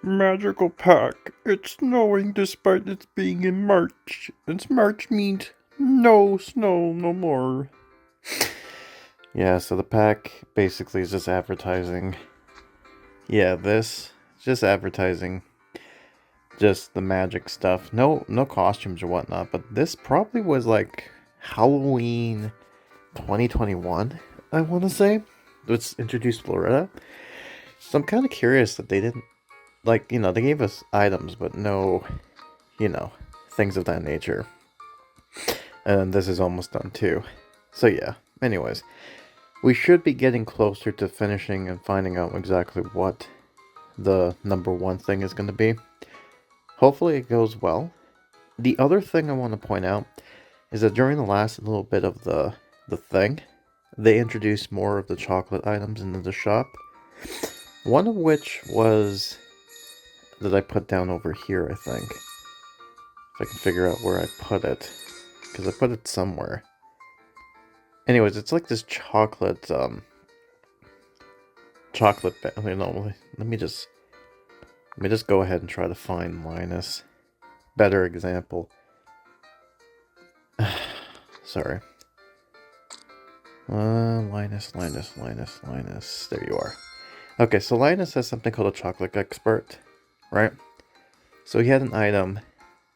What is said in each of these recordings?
Magical pack. It's snowing despite it being in March. And March means no snow no more. Yeah, so the pack basically is just advertising. Yeah, this just advertising just the magic stuff. No costumes or whatnot, but this probably was like Halloween 2021, I want to say. It's introduced Florida. So I'm kind of curious that they didn't like, they gave us items but no, you know, things of that nature. And this is almost done too. So yeah, anyways, we should be getting closer to finishing and finding out exactly what the number one thing is going to be. Hopefully it goes well. The other thing I want to point out is that during the last little bit of the thing, they introduced more of the chocolate items into the shop. One of which was that I put down over here, I think. If I can figure out where I put it. Because I put it somewhere. Anyways, it's like this chocolate, chocolate, let me just go ahead and try to find Linus. Better example. Sorry. Linus. There you are. Okay, so Linus has something called a chocolate expert, right? So he had an item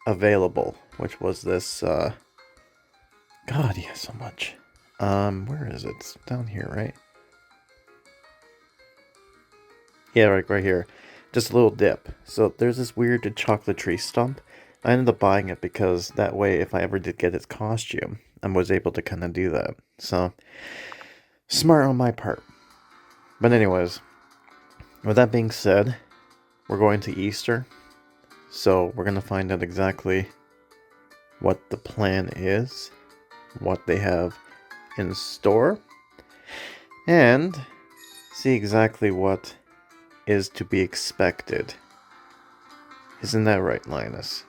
available, which was this, God, he has so much. Where is it? It's down here, right? Yeah, right here. Just a little dip. So there's this weird chocolate tree stump. I ended up buying it because that way, if I ever did get its costume, I was able to kind of do that. So, smart on my part. But anyways, with that being said, we're going to Easter. So we're going to find out exactly what the plan is, what they have in store, and see exactly what is to be expected. Isn't that right, Linus?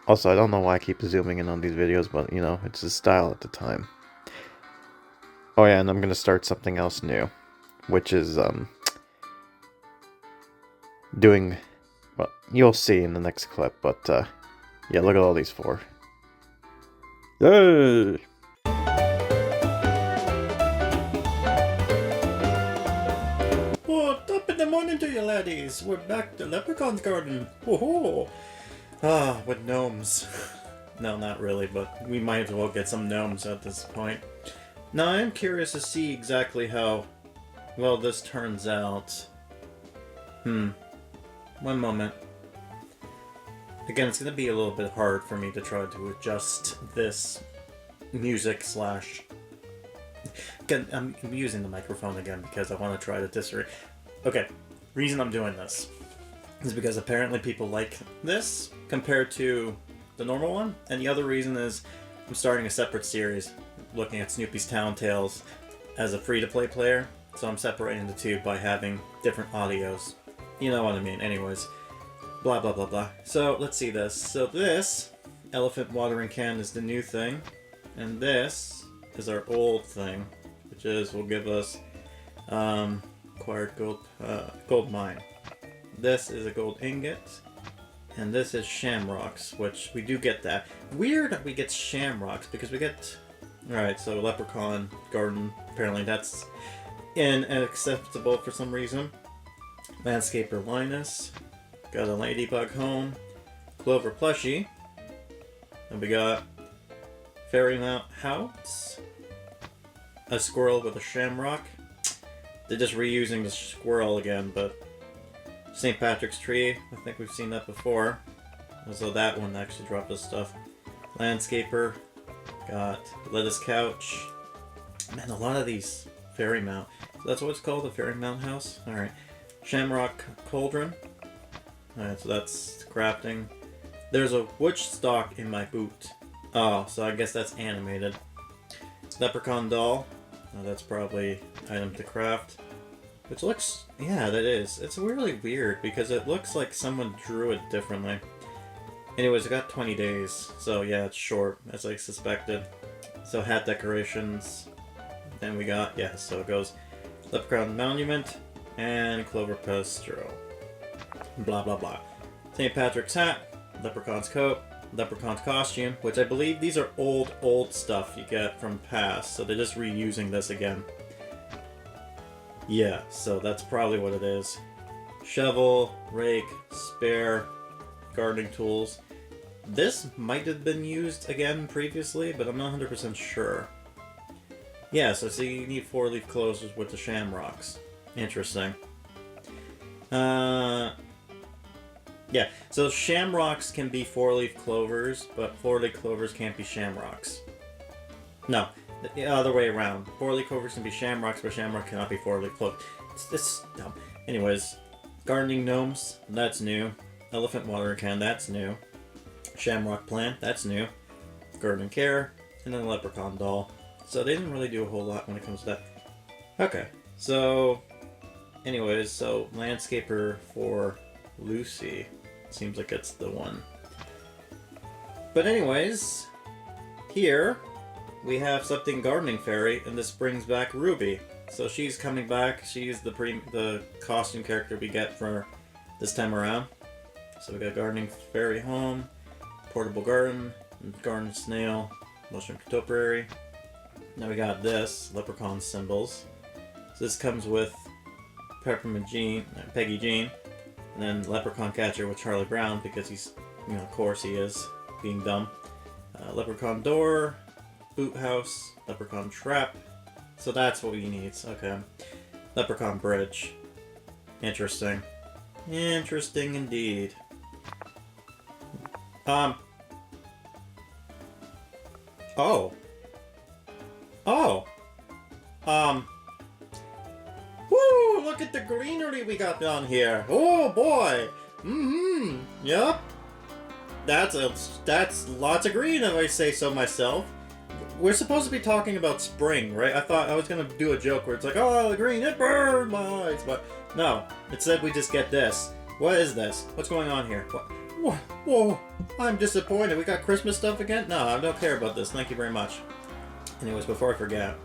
Also, I don't know why I keep zooming in on these videos, but, it's the style at the time. Oh yeah, and I'm gonna start something else new, which is, doing, well, you'll see in the next clip, but, yeah, look at all these four. Yay! Oh, top in the morning to you laddies! We're back to Leprechaun's garden! Woohoo! Ah, with gnomes. No, not really, but we might as well get some gnomes at this point. Now, I am curious to see exactly how well this turns out. One moment. Again, it's going to be a little bit hard for me to try to adjust this music slash... Again, I'm using the microphone again because I want to try to disagree. Okay, reason I'm doing this is because apparently people like this compared to the normal one, and the other reason is I'm starting a separate series looking at Snoopy's Town Tales as a free-to-play player, so I'm separating the two by having different audios. You know what I mean. Anyways, blah blah blah blah. So let's see this. So this elephant watering can is the new thing, and this is our old thing, which will give us acquired gold mine. This is a gold ingot, and this is shamrocks, which we do get that. Weird that we get shamrocks because we get. Alright, so Leprechaun Garden, apparently that's unacceptable for some reason. Landscaper Linus, got a ladybug home, Clover plushie, and we got Fairy Mount House, a squirrel with a shamrock. They're just reusing the squirrel again, but St. Patrick's Tree, I think we've seen that before. So that one actually dropped us stuff. Landscaper, got Lettuce Couch. Man, a lot of these Fairy Mount. That's what it's called, the Fairy Mount House? Alright. Shamrock Cauldron. Alright, so that's crafting. There's a witch stalk in my boot. Oh, so I guess that's animated. Leprechaun doll. That's probably item to craft. Which looks... yeah, that is. It's really weird because it looks like someone drew it differently. Anyways, I got 20 days. So yeah, it's short, as I suspected. So hat decorations. Then we got... so it goes Leprechaun Monument and Clover Pastro. blah blah blah. St. Patrick's hat, Leprechaun's coat, Leprechaun's costume, which I believe these are old stuff you get from past, so they're just reusing this again. Yeah, so that's probably what it is. Shovel, rake, spare, gardening tools. This might have been used again previously, but I'm not 100% sure. Yeah, so see, you need 4-leaf clovers with the shamrocks. Interesting. Yeah, so shamrocks can be 4-leaf clovers, but 4-leaf clovers can't be shamrocks. No, the other way around. 4-leaf clovers can be shamrocks, but shamrock cannot be 4-leaf clovers. It's dumb. Anyways, gardening gnomes, that's new. Elephant watering can, that's new. Shamrock plant, that's new. Garden care, and then a leprechaun doll. So they didn't really do a whole lot when it comes to that. Okay, so anyways, so landscaper for Lucy. Seems like it's the one. But anyways, here we have something gardening fairy, and this brings back Ruby. So she's coming back. She's the costume character we get for this time around. So we got gardening fairy home, portable garden, garden snail, mushroom topiary. Now we got this leprechaun symbols. So this comes with Peppermint Jean, Peggy Jean, and then leprechaun catcher with Charlie Brown because he's, you know, of course he is being dumb. Leprechaun door, boot house, leprechaun trap. So that's what he needs. Okay. Leprechaun bridge. Interesting. Interesting indeed. Oh. Oh. Woo! Look at the greenery we got down here. Oh boy. Mm-hmm. Yep. That's lots of green, if I say so myself. We're supposed to be talking about spring, right? I thought I was gonna do a joke where it's like, oh, the green, it burned my eyes, but no. Instead, we just get this. What is this? What's going on here? What? Whoa! I'm disappointed. We got Christmas stuff again? No, I don't care about this. Thank you very much. Anyways, before I forget.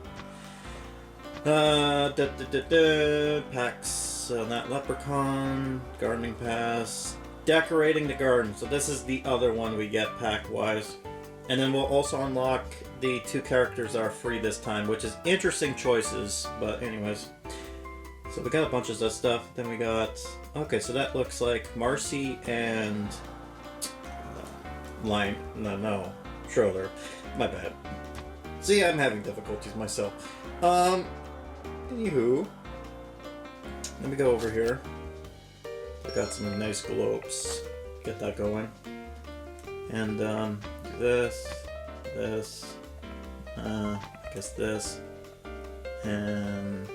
Packs on that leprechaun, gardening pass, decorating the garden. So this is the other one we get pack-wise. And then we'll also unlock the 2 characters that are free this time, which is interesting choices, but anyways. So we got a bunch of that stuff. Then we got... Okay, so that looks like Marcy and... No. Schroeder. My bad. See, I'm having difficulties myself. Anywho. Let me go over here. I got some nice globes. Get that going. And, do this, I guess this, and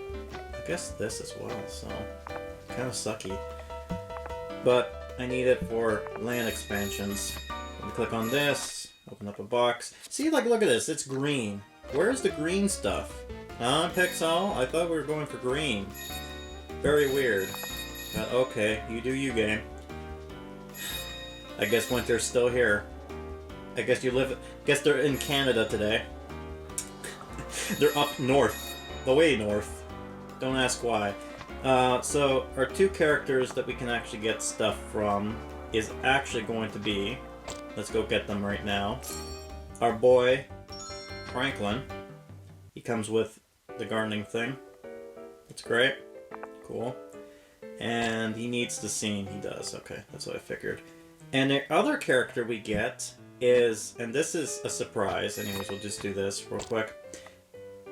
I guess this as well, so kind of sucky. But I need it for land expansions. Let me click on this, open up a box. See, like, look at this, it's green. Where's the green stuff? Pixowl? I thought we were going for green. Very weird. But okay, you do you, game. I guess winter's still here. I guess guess they're in Canada today. They're up north. The way north. Don't ask why. So, our 2 characters that we can actually get stuff from is actually going to be... Let's go get them right now. Our boy, Franklin. He comes with the gardening thing. That's great. Cool. And he needs the scene. He does. Okay, that's what I figured. And the other character we get is, and this is a surprise, anyways, we'll just do this real quick.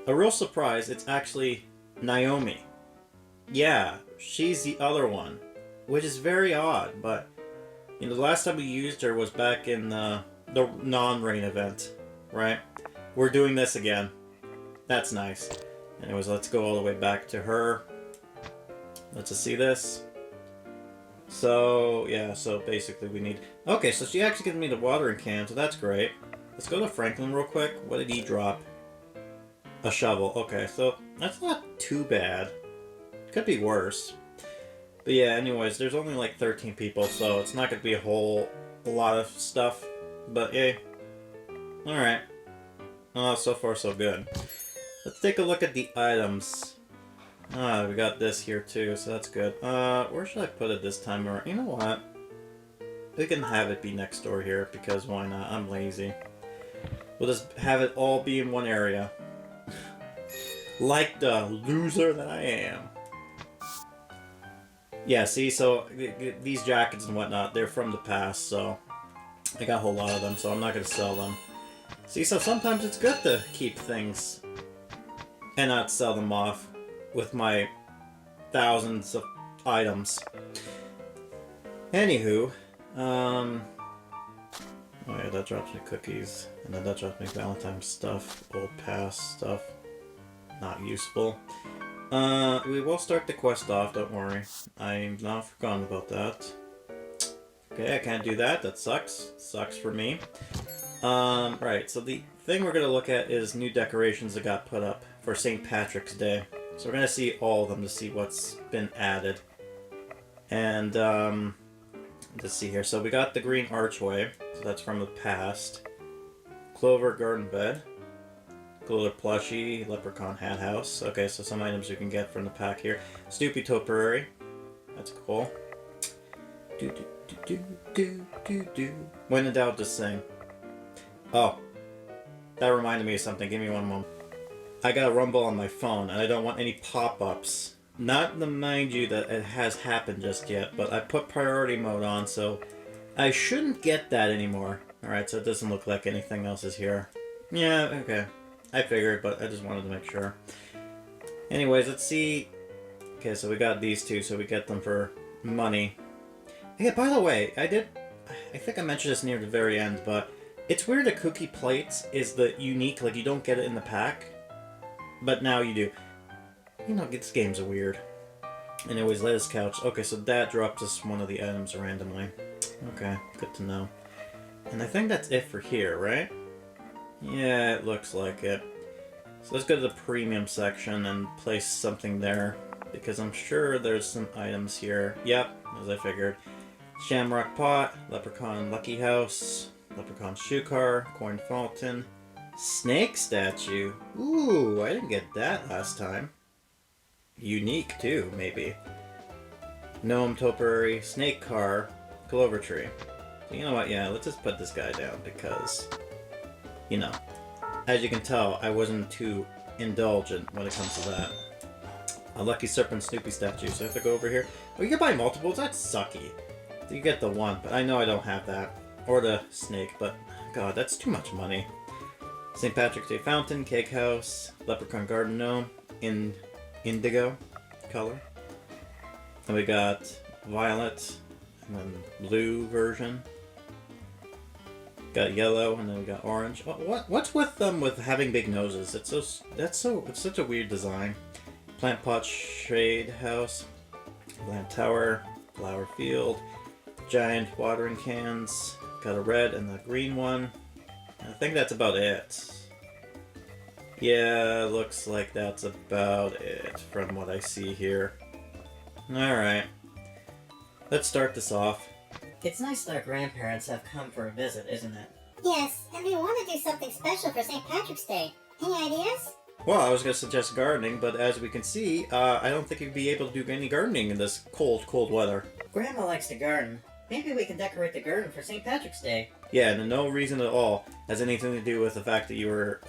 A real surprise, it's actually Naomi. Yeah, she's the other one, which is very odd, but, you know, the last time we used her was back in the non-rain event, right? We're doing this again. That's nice. Anyways, let's go all the way back to her. Let's just see this. So, yeah, so basically we need... Okay, so she actually gives me the watering can, so that's great. Let's go to Franklin real quick. What did he drop? A shovel. Okay, so that's not too bad. Could be worse. But yeah, anyways, there's only like 13 people, so it's not going to be a lot of stuff. But yay. Alright. Oh, so far so good. Let's take a look at the items. We got this here too, so that's good. Where should I put it this time around? You know what? We can have it be next door here, because why not? I'm lazy. We'll just have it all be in one area. Like the loser that I am. Yeah, see, so these jackets and whatnot, they're from the past, so I got a whole lot of them, so I'm not going to sell them. See, so sometimes it's good to keep things and not sell them off with my thousands of items. Anywho, oh yeah, that drops me cookies, and then that drops me Valentine's stuff, old past stuff, not useful. We will start the quest off, don't worry. I've not forgotten about that. Okay, I can't do that, that sucks. Sucks for me. Right, so the thing we're gonna look at is new decorations that got put up for St. Patrick's Day. So we're gonna see all of them to see what's been added. And, let's see here. So we got the green archway, so that's from the past. Clover garden bed. Cooler plushie, Leprechaun hat house. Okay, so some items you can get from the pack here. Snoopy topiary. That's cool. When in doubt, just sing. Oh, that reminded me of something. Give me one moment. I got a Rumble on my phone, and I don't want any pop-ups. Not to mind you that it has happened just yet, but I put priority mode on, so I shouldn't get that anymore. Alright, so it doesn't look like anything else is here. Yeah, okay. I figured, but I just wanted to make sure. Anyways, let's see. Okay, so we got these two, so we get them for money. Yeah, by the way, I think I mentioned this near the very end, but it's weird that Cookie Plates is the unique, like you don't get it in the pack, but now you do. You know, this game's weird. Anyways, lettuce couch. Okay, so that drops us one of the items randomly. Okay, good to know. And I think that's it for here, right? Yeah, it looks like it. So let's go to the premium section and place something there, because I'm sure there's some items here. Yep, as I figured. Shamrock Pot, Leprechaun Lucky House, Leprechaun Shoe Car, Coin Fountain, Snake Statue. Ooh, I didn't get that last time. Unique too, maybe. Gnome Topiary, Snake Car, Clover Tree. So you know what, yeah, let's just put this guy down because, you know, as you can tell, I wasn't too indulgent when it comes to that. A Lucky Serpent Snoopy statue, so I have to go over here. Oh, you can buy multiples? That's sucky. You get the one, but I know I don't have that. Or the snake, but god, that's too much money. St. Patrick's Day Fountain, Cake House, Leprechaun Garden Gnome, in indigo color. Then we got violet, and then blue version. Got yellow, and then we got orange. Oh, what's with them with having big noses? It's such a weird design. Plant pot shade house, plant tower, flower field, giant watering cans. Got a red and a green one. I think that's about it. Yeah, looks like that's about it from what I see here. Alright. Let's start this off. It's nice that our grandparents have come for a visit, isn't it? Yes, and we want to do something special for St. Patrick's Day. Any ideas? Well, I was going to suggest gardening, but as we can see, I don't think you'd be able to do any gardening in this cold, cold weather. Grandma likes to garden. Maybe we can decorate the garden for St. Patrick's Day. Yeah, and no reason at all has anything to do with the fact that you were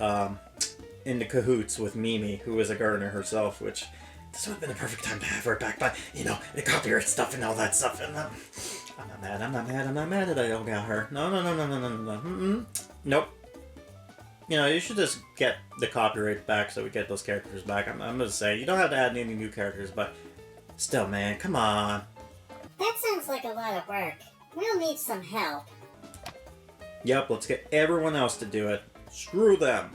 in the cahoots with Mimi, who is a gardener herself, which this would have been the perfect time to have her back, but, you know, the copyright stuff and all that stuff, and I'm not mad that I don't got her. No. Nope. You know, you should just get the copyright back so we get those characters back. I'm just saying, you don't have to add any new characters, but still, man, come on. That sounds like a lot of work. We'll need some help. Yep, let's get everyone else to do it. Screw them.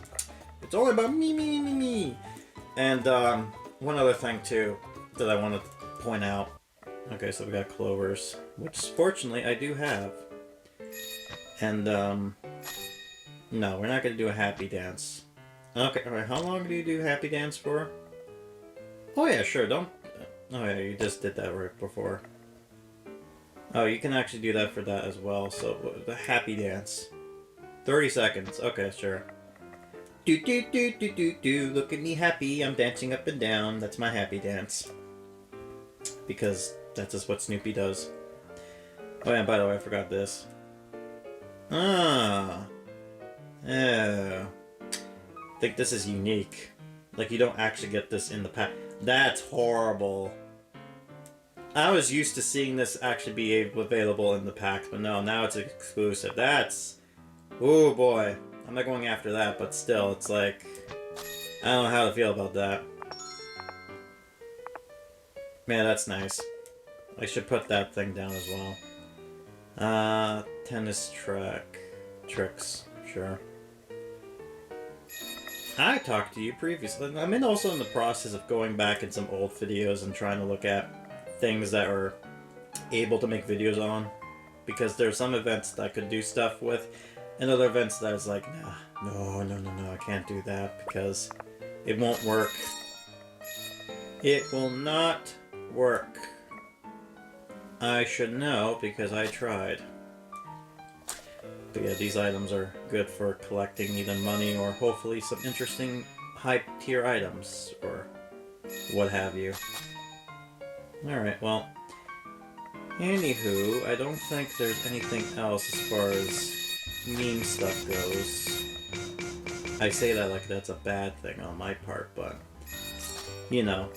It's only about me. And one other thing too that I want to point out. Okay, so we got clovers, which fortunately I do have. And no, we're not gonna do a happy dance. Okay, alright, how long do you do happy dance for? Oh yeah, sure, don't... Oh yeah, you just did that right before. Oh, you can actually do that for that as well, so the happy dance. 30 seconds, okay, sure. Do do do do do do. Look at me happy. I'm dancing up and down. That's my happy dance. Because that's just what Snoopy does. Oh yeah, by the way, I forgot this. Ah. Oh. I think this is unique. Like, you don't actually get this in the pack. That's horrible. I was used to seeing this actually be available in the packs, but no, now it's exclusive. That's... Oh boy. I'm not going after that, but still, it's like... I don't know how to feel about that. Man, that's nice. I should put that thing down as well. Tennis track. Tricks. Sure. I talked to you previously. I'm also in the process of going back in some old videos and trying to look at things that are able to make videos on. Because there are some events that I could do stuff with, and other events that I was like, nah, no, I can't do that because it won't work. It will not work. I should know because I tried. But yeah, these items are good for collecting either money or hopefully some interesting high-tier items or what have you. Alright, well, anywho, I don't think there's anything else as far as meme stuff goes. I say that like that's a bad thing on my part, but, you know,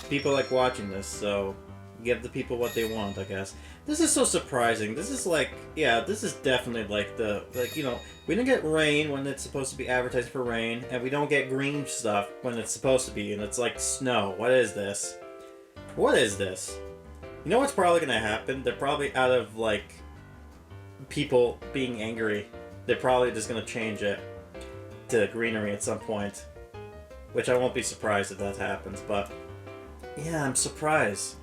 people like watching this, so give the people what they want, I guess. This is so surprising. This is like, yeah, this is definitely like, you know, we don't get rain when it's supposed to be advertised for rain, and we don't get green stuff when it's supposed to be, and it's like snow. What is this? What is this? You know what's probably gonna happen? They're probably out of, like, people being angry. They're probably just gonna change it to greenery at some point. Which I won't be surprised if that happens, but yeah, I'm surprised.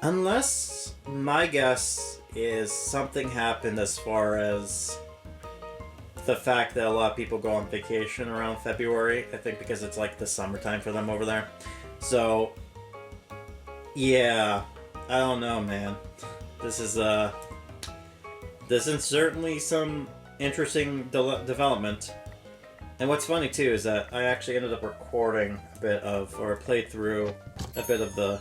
Unless my guess is something happened as far as the fact that a lot of people go on vacation around February. I think because it's like the summertime for them over there. So, yeah, I don't know, man. This is certainly some interesting development. And what's funny too is that I actually ended up recording a bit of, or played through a bit of the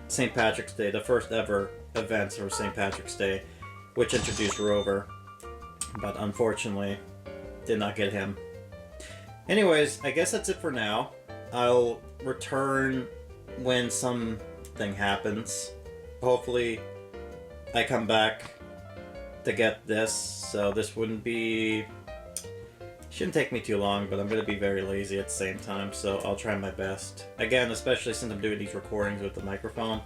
St. Patrick's Day, the first ever events for St. Patrick's Day, which introduced Rover, but unfortunately did not get him. Anyways, I guess that's it for now. I'll return when something happens. Hopefully I come back to get this, so this shouldn't take me too long, but I'm going to be very lazy at the same time, so I'll try my best. Again, especially since I'm doing these recordings with the microphone.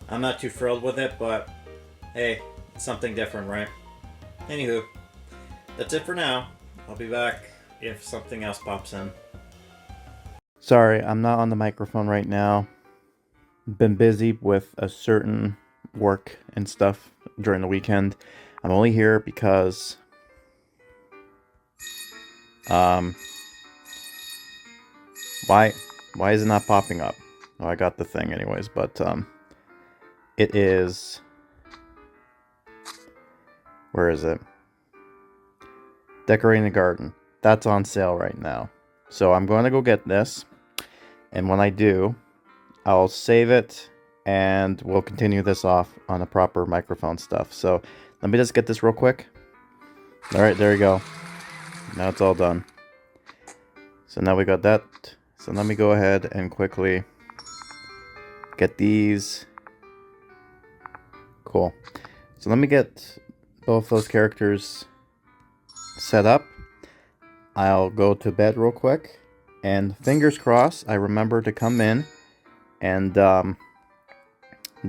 I'm not too thrilled with it, but hey, it's something different, right? Anywho, that's it for now. I'll be back if something else pops in. Sorry, I'm not on the microphone right now. Been busy with a certain work and stuff during the weekend. I'm only here because why is it not popping up? Oh, I got the thing anyways, but it is, where is it? Decorating the garden. That's on sale right now. So I'm going to go get this, and when I do, I'll save it and we'll continue this off on the proper microphone stuff. So let me just get this real quick. All right, there you go. Now it's all done. So now we got that. So let me go ahead and quickly get these. Cool. So let me get both those characters set up. I'll go to bed real quick. And fingers crossed, I remember to come in and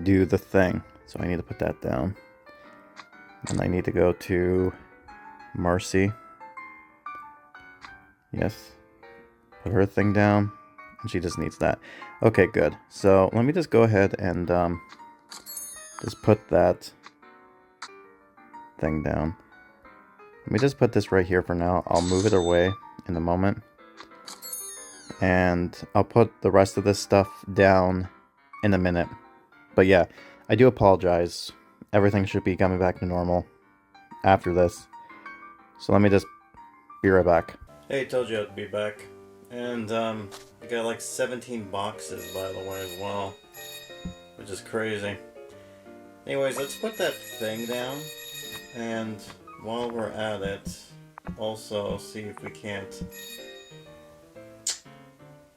do the thing. So I need to put that down. And I need to go to Marcy. Yes. Put her thing down. And she just needs that. Okay, good. So let me just go ahead and just put that thing down. Let me just put this right here for now. I'll move it away in a moment. And I'll put the rest of this stuff down in a minute. But yeah, I do apologize. Everything should be coming back to normal after this. So let me just Be right back. Hey, told you I'd be back. And, I got like 17 boxes, by the way, as well. Which is crazy. Anyways, let's put that thing down. And while we're at it, also see if we can't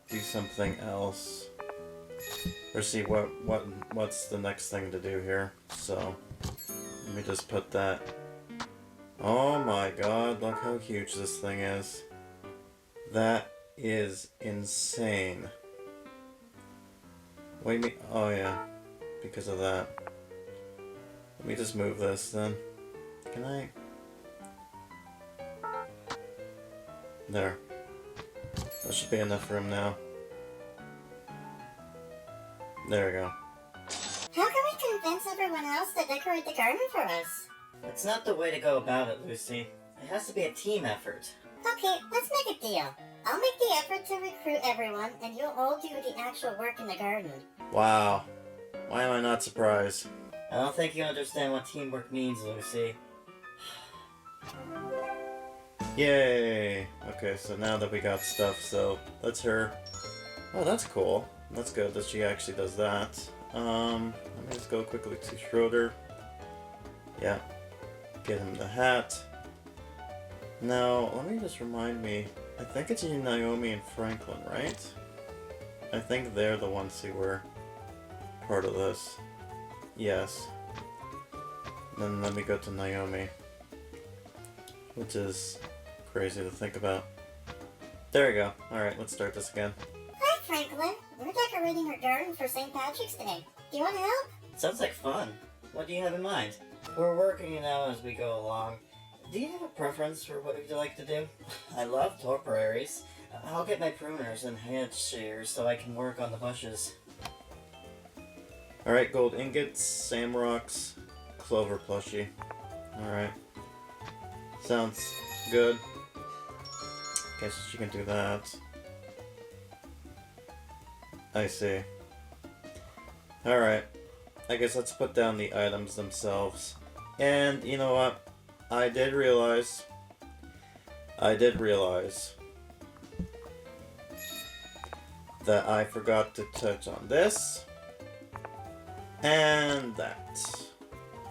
do something else. Or see what's the next thing to do here. So, let me just put that. Oh my god, look how huge this thing is. That is insane. What do you mean? Oh yeah, because of that. Let me just move this then. Can I? There. That should be enough room now. There we go. How can we convince everyone else to decorate the garden for us? That's not the way to go about it, Lucy. It has to be a team effort. Okay, let's make a deal. I'll make the effort to recruit everyone, and you'll all do the actual work in the garden. Wow. Why am I not surprised? I don't think you understand what teamwork means, Lucy. Yay! Okay, so now that we got stuff, so that's her. Oh, that's cool. That's good that she actually does that. Let me just go quickly to Schroeder. Yeah. Get him the hat. Now, let me just remind me. I think it's Naomi and Franklin, right? I think they're the ones who were part of this. Yes. Then let me go to Naomi. Which is crazy to think about. There we go. Alright, let's start this again. Hi, Franklin. We're decorating her garden for St. Patrick's Day. Do you want to help? Sounds like fun. What do you have in mind? We're working it out as we go along. Do you have a preference for what you'd like to do? I love topiaries. I'll get my pruners and hedge shears so I can work on the bushes. Alright, gold ingots, samrocks, clover plushie. Alright. Sounds good. Guess she can do that. I see. Alright. I guess let's put down the items themselves. And you know what? I did realize that I forgot to touch on this and that.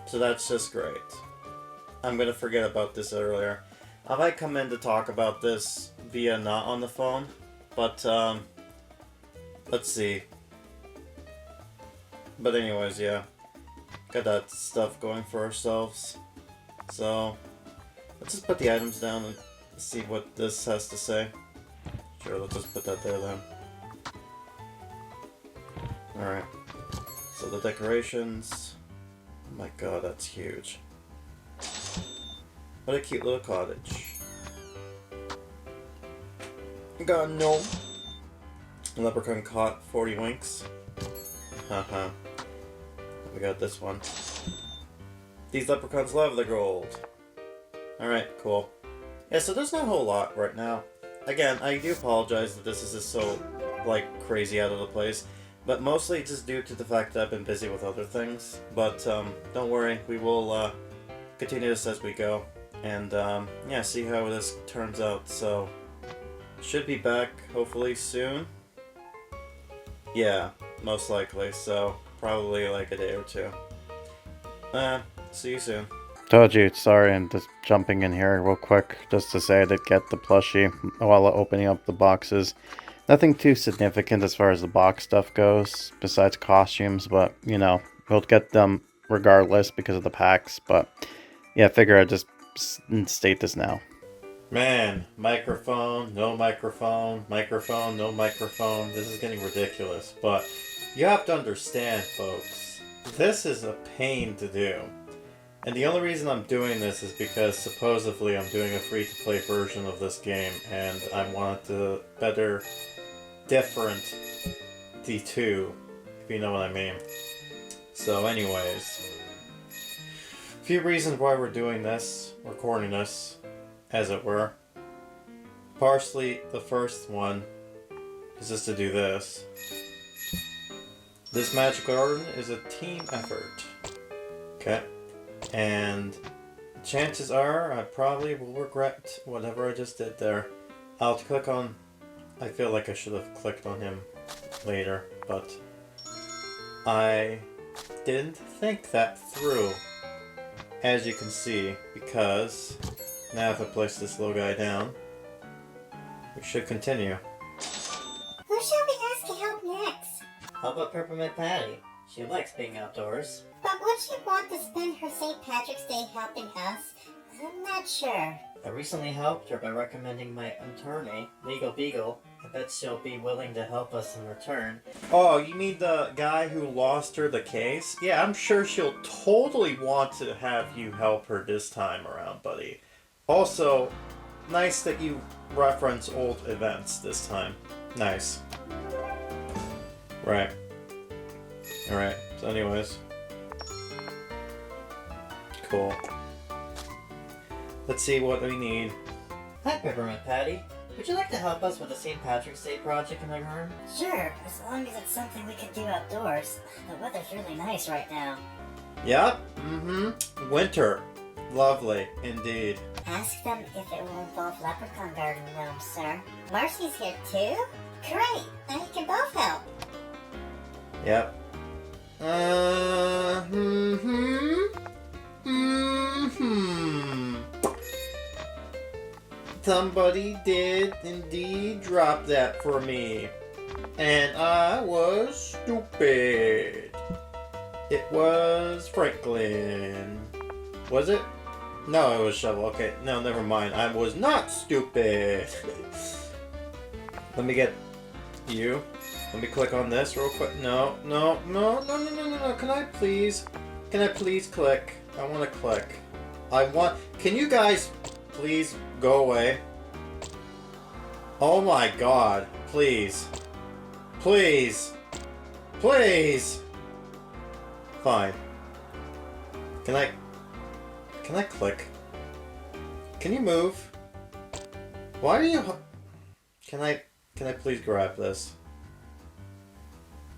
So that's just great. I'm gonna forget about this earlier. I might come in to talk about this via not on the phone, but let's see. But anyways, yeah. Got that stuff going for ourselves. So, let's just put the items down and see what this has to say. Sure, let's just put that there then. Alright. So the decorations. Oh my god, that's huge. What a cute little cottage. Got a gnome. Leprechaun caught 40 winks. Haha. We got this one. These leprechauns love the gold. Alright, cool. Yeah, so there's not a whole lot right now. Again, I do apologize that this is just so, like, crazy out of the place. But mostly just due to the fact that I've been busy with other things. But, don't worry, we will, continue this as we go. And, yeah, see how this turns out. So, should be back, hopefully, soon. Yeah, most likely, so probably like a day or two. See you soon. Told you, sorry, and just jumping in here real quick, just to say I did get the plushie while opening up the boxes. Nothing too significant as far as the box stuff goes, besides costumes, but, you know, we'll get them regardless because of the packs, but, yeah, I figure I'd just state this now. Man, microphone, no microphone, microphone, no microphone. This is getting ridiculous, but you have to understand, folks, this is a pain to do. And the only reason I'm doing this is because supposedly I'm doing a free-to-play version of this game, and I wanted to better different the two, if you know what I mean. So anyways, a few reasons why we're doing this, recording this, as it were. Partially, the first one is just to do this. This magic garden is a team effort. Okay? And chances are I probably will regret whatever I just did there. I'll click on... I feel like I should have clicked on him later, but I didn't think that through, as you can see, because now if I place this little guy down, we should continue. Who shall we ask to help next? How about Peppermint Patty? She likes being outdoors. But would she want to spend her St. Patrick's Day helping us? I'm not sure. I recently helped her by recommending my attorney, Legal Beagle. I bet she'll be willing to help us in return. Oh, you mean the guy who lost her the case? Yeah, I'm sure she'll totally want to have you help her this time around, buddy. Also, nice that you reference old events this time. Nice. Right. Alright, so anyways. Cool. Let's see what we need. Hi, Peppermint Patty. Would you like to help us with the St. Patrick's Day project in our garden? Sure, as long as it's something we can do outdoors. The weather's really nice right now. Yep, winter. Lovely, indeed. Ask them if it will involve Leprechaun garden gnomes, sir. Marcy's here too? Great! Now you can both help. Yep. Somebody did indeed drop that for me. And I was stupid. It was Franklin. Was it? No, it was Shovel. Okay, no, never mind. I was not stupid. Let me get you. Let me click on this real quick. No. Can I please click? I want to click. Can you guys please go away? Oh my god. Please. Please. Fine. Can I click? Can you move? Why are you... Can I please grab this?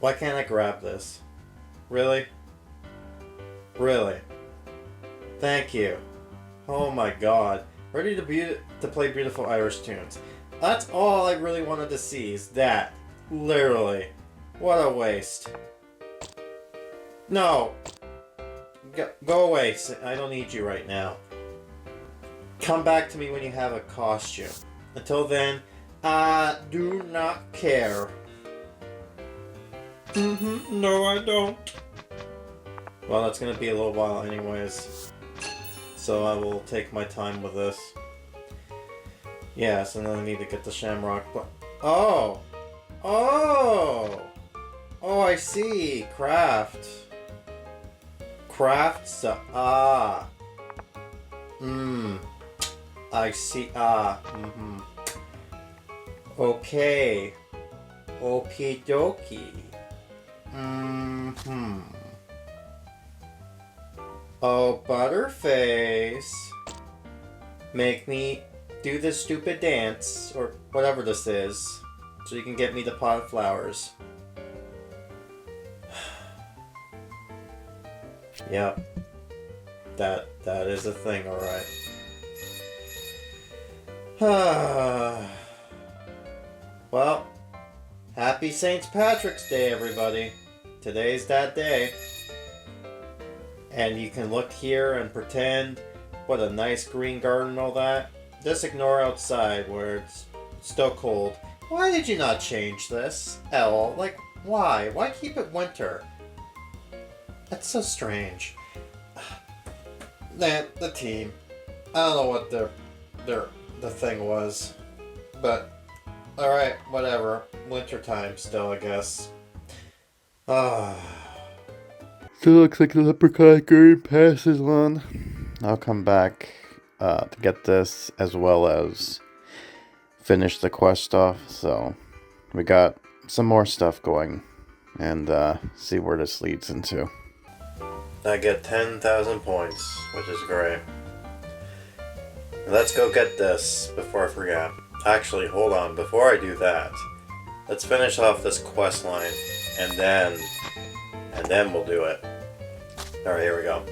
Why can't I grab this? Really? Really? Thank you. Oh my god. Ready to play beautiful Irish tunes. That's all I really wanted to see is that. Literally. What a waste. No. Go away. I don't need you right now. Come back to me when you have a costume. Until then, I do not care. No I don't. Well, that's gonna be a little while anyways. So I will take my time with this. Yes, and then I need to get the shamrock, but... Oh! Oh! Oh, I see! Craft. Craft stuff. Ah. I see. Ah. Okay. Okie dokie. Oh, Butterface. Make me do this stupid dance, or whatever this is, so you can get me the pot of flowers. Yep. That is a thing, alright. Well, happy St. Patrick's Day, everybody. Today's that day. And you can look here and pretend what a nice green garden and all that. Just ignore outside where it's still cold. Why did you not change this? L, like, why? Why keep it winter? That's so strange. The team. I don't know what the thing was. But, alright, whatever. Winter time still, I guess. So looks like the Leprechaun garden passes on. I'll come back to get this as well as finish the quest off. So we got some more stuff going and see where this leads into. I get 10,000 points, which is great. Let's go get this before I forget. Actually, hold on. Before I do that, let's finish off this quest line, and then we'll do it. Alright, here we go.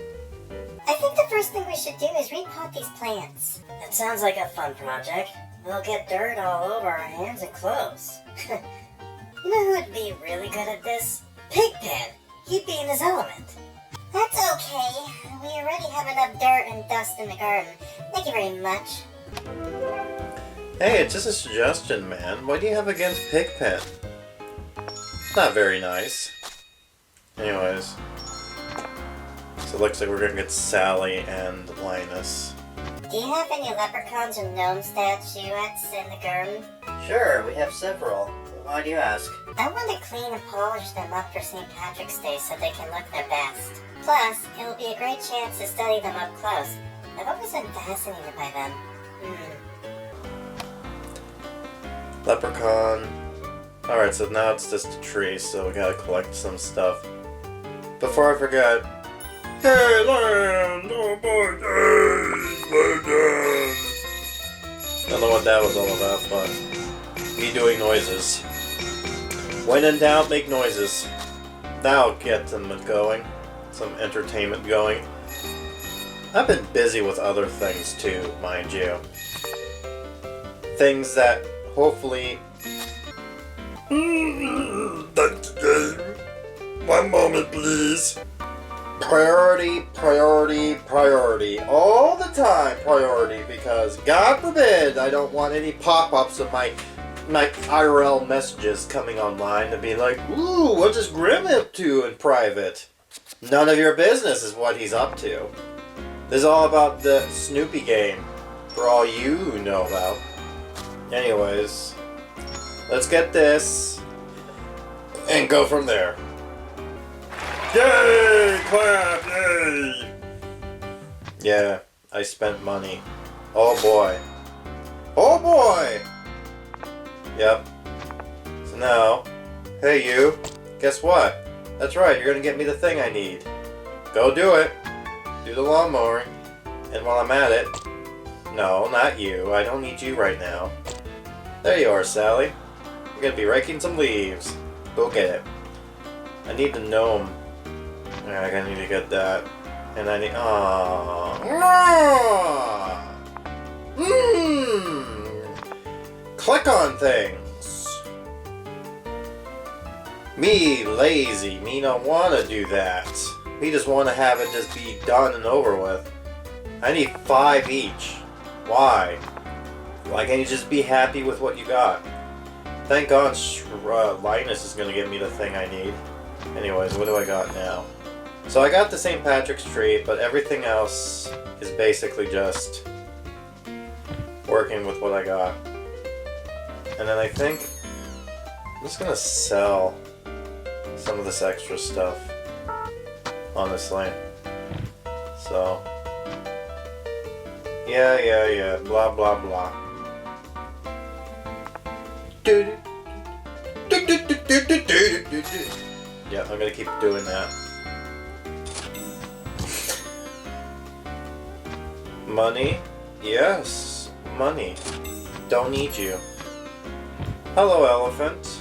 I think the first thing we should do is repot these plants. It sounds like a fun project. We'll get dirt all over our hands and clothes. You know who would be really good at this? Pigpen! He'd be in his element. That's okay. We already have enough dirt and dust in the garden. Thank you very much. Hey, it's just a suggestion, man. What do you have against Pigpen? It's not very nice. Anyways. So it looks like we're gonna get Sally and Linus. Do you have any leprechauns and gnome statuettes in the garden? Sure, we have several. Why do you ask? I want to clean and polish them up for St. Patrick's Day so they can look their best. Plus, it will be a great chance to study them up close. I've always been fascinated by them. Leprechaun. Alright, so now it's just a tree, so we gotta collect some stuff. Before I forget. Hey, land! Oh boy, hey, I don't know what that was all about, but me doing noises. When in doubt, make noises. That'll get them going. Some entertainment going. I've been busy with other things too, mind you. Things that hopefully... That's the game. 1 moment, please. Priority, priority, priority. All the time priority, because God forbid I don't want any pop-ups of my IRL messages coming online to be like, ooh, what is Grim up to in private? None of your business is what he's up to. This is all about the Snoopy game, for all you know about. Anyways, let's get this, and go from there. Yay! Clap! Yay! Yeah, I spent money. Oh boy. Oh boy! Yep. So now, hey you, guess what? That's right, you're gonna get me the thing I need. Go do it. Do the lawn mowing. And while I'm at it, no, not you. I don't need you right now. There you are, Sally. You're gonna be raking some leaves. Go get it. I need the gnome. Alright, I need to get that. And I need... Click on things. Me lazy. Me don't want to do that. Me just want to have it just be done and over with. I need 5 each. Why? Why can't you just be happy with what you got? Thank God Linus is going to give me the thing I need. Anyways, what do I got now? So I got the St. Patrick's tree, but everything else is basically just working with what I got. And then I think I'm just going to sell some of this extra stuff, honestly. So, yeah, blah, blah, blah. Yeah, I'm gonna keep doing that. Money? Yes, money. Don't need you. Hello, elephant.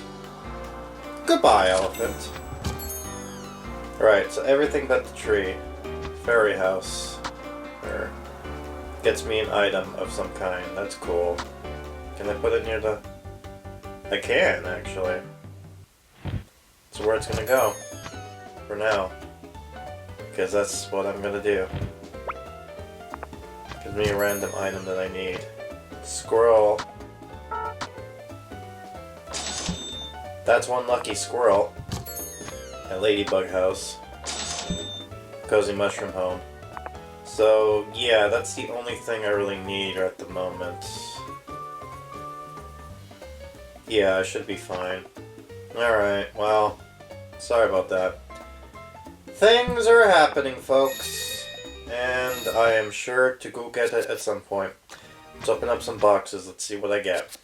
Goodbye, elephant. Right, so everything but the tree. Fairy house. Gets me an item of some kind. That's cool. Can I put it near the... I can, actually. That's where it's gonna go. For now. Because that's what I'm gonna do. Gives me a random item that I need. Squirrel. That's one lucky squirrel. A ladybug house. Cozy mushroom home. So, yeah, that's the only thing I really need at the moment. Yeah, I should be fine. Alright, well, sorry about that. Things are happening, folks. And I am sure to go get it at some point. Let's open up some boxes, let's see what I get.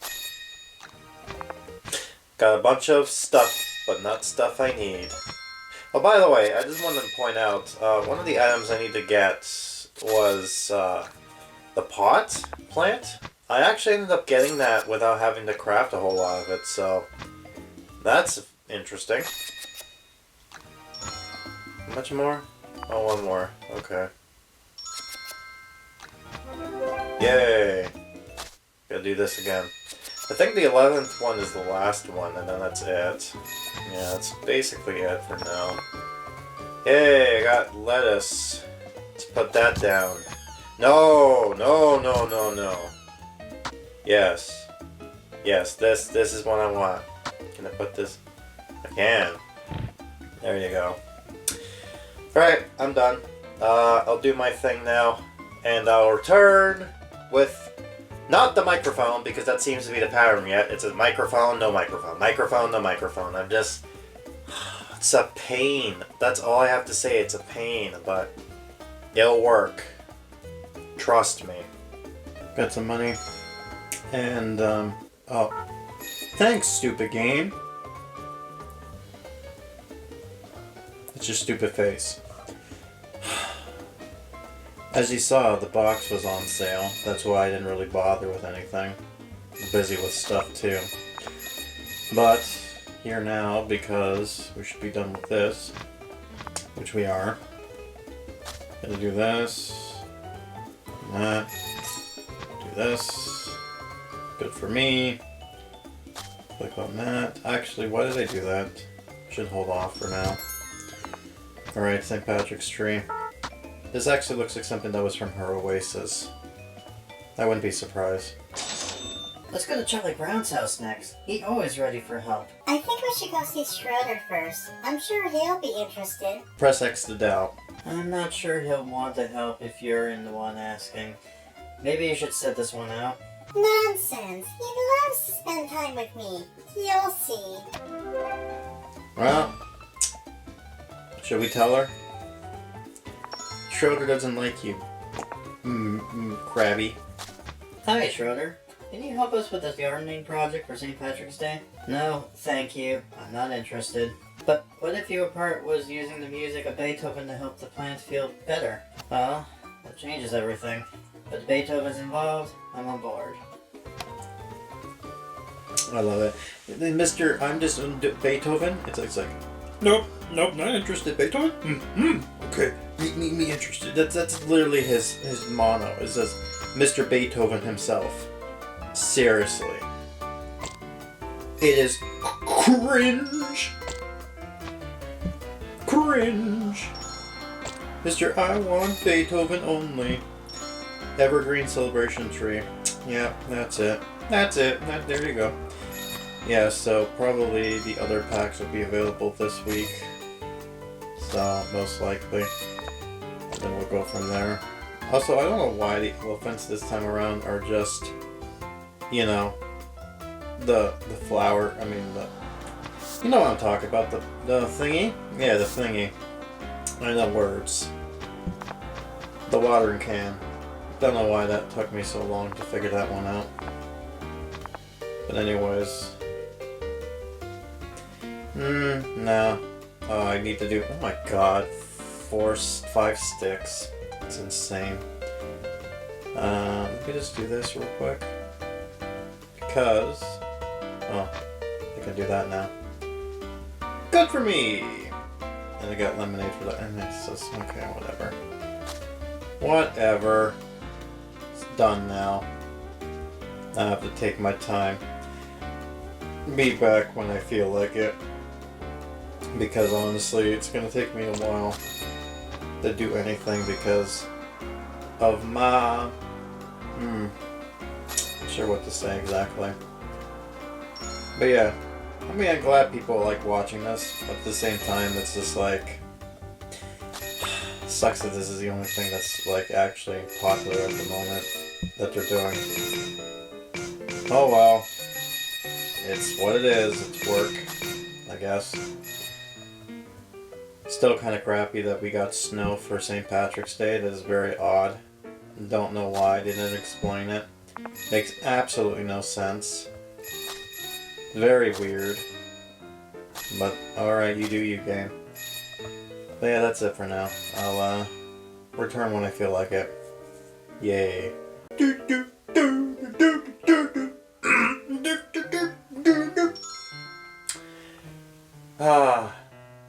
Got a bunch of stuff, but not stuff I need. Oh, by the way, I just wanted to point out, one of the items I need to get was the pot plant. I actually ended up getting that without having to craft a whole lot of it, so that's interesting. How much more? Oh, one more. Okay. Yay! Gotta do this again. I think the 11th one is the last one, and then that's it. Yeah, that's basically it for now. Yay, I got lettuce. Let's put that down. No, no, no, no, no. Yes. Yes, this is what I want. Can I put this? I can. There you go. Alright, I'm done. I'll do my thing now, and I'll return with not the microphone, because that seems to be the pattern yet. It's a microphone, no microphone. Microphone, no microphone. I'm just... It's a pain. That's all I have to say. It's a pain, but it'll work. Trust me. Got some money. And, oh. Thanks, stupid game. It's your stupid face. As you saw, the box was on sale. That's why I didn't really bother with anything. I'm busy with stuff too. But, here now, because we should be done with this, which we are. Gonna do this, and that, do this. Good for me. Click on that. Actually, why did I do that? Should hold off for now. Alright, St. Patrick's tree. This actually looks like something that was from her Oasis. I wouldn't be surprised. Let's go to Charlie Brown's house next. He's always ready for help. I think we should go see Schroeder first. I'm sure he'll be interested. Press X to doubt. I'm not sure he'll want to help if you're the one asking. Maybe you should set this one out. Nonsense. He loves to spend time with me. You'll see. Well, should we tell her? Schroeder doesn't like you. Crabby. Hi, Schroeder. Can you help us with this gardening project for St. Patrick's Day? No, thank you. I'm not interested. But what if your part was using the music of Beethoven to help the plant feel better? Well, that changes everything. But if Beethoven's involved, I'm on board. I love it. Then Mr. I'm just Beethoven. It's like, nope, not interested. Beethoven? Okay, me interested. That's literally his motto. It says, Mr. Beethoven himself. Seriously. It is cringe. Cringe. Mr. I want Beethoven only. Evergreen celebration tree. Yeah, that's it. That's it. There you go. Yeah, so probably the other packs will be available this week. So, most likely. And then we'll go from there. Also, I don't know why the elephants this time around are just, you know, the flower, I mean, you know what I'm talking about, the thingy? Yeah, the thingy. I know words. The watering can. Don't know why that took me so long to figure that one out. But anyways. No. Oh, I need to do, oh my god, 5 sticks. It's insane. Let me just do this real quick. Because, oh, I can do that now. Good for me! And I got lemonade for that, and it's just, okay, whatever. Whatever. It's done now. I have to take my time. Be back when I feel like it. Because honestly, it's gonna take me a while to do anything because of my... not sure what to say exactly. But yeah, I mean, I'm glad people like watching this, but at the same time, it's just like... sucks that this is the only thing that's like actually popular at the moment that they're doing. Oh well. It's what it is, it's work, I guess. Still kind of crappy that we got snow for St. Patrick's Day. That is very odd. Don't know why, they didn't explain it. Makes absolutely no sense. Very weird. But alright, you do you, game. But yeah, that's it for now. I'll return when I feel like it. Yay.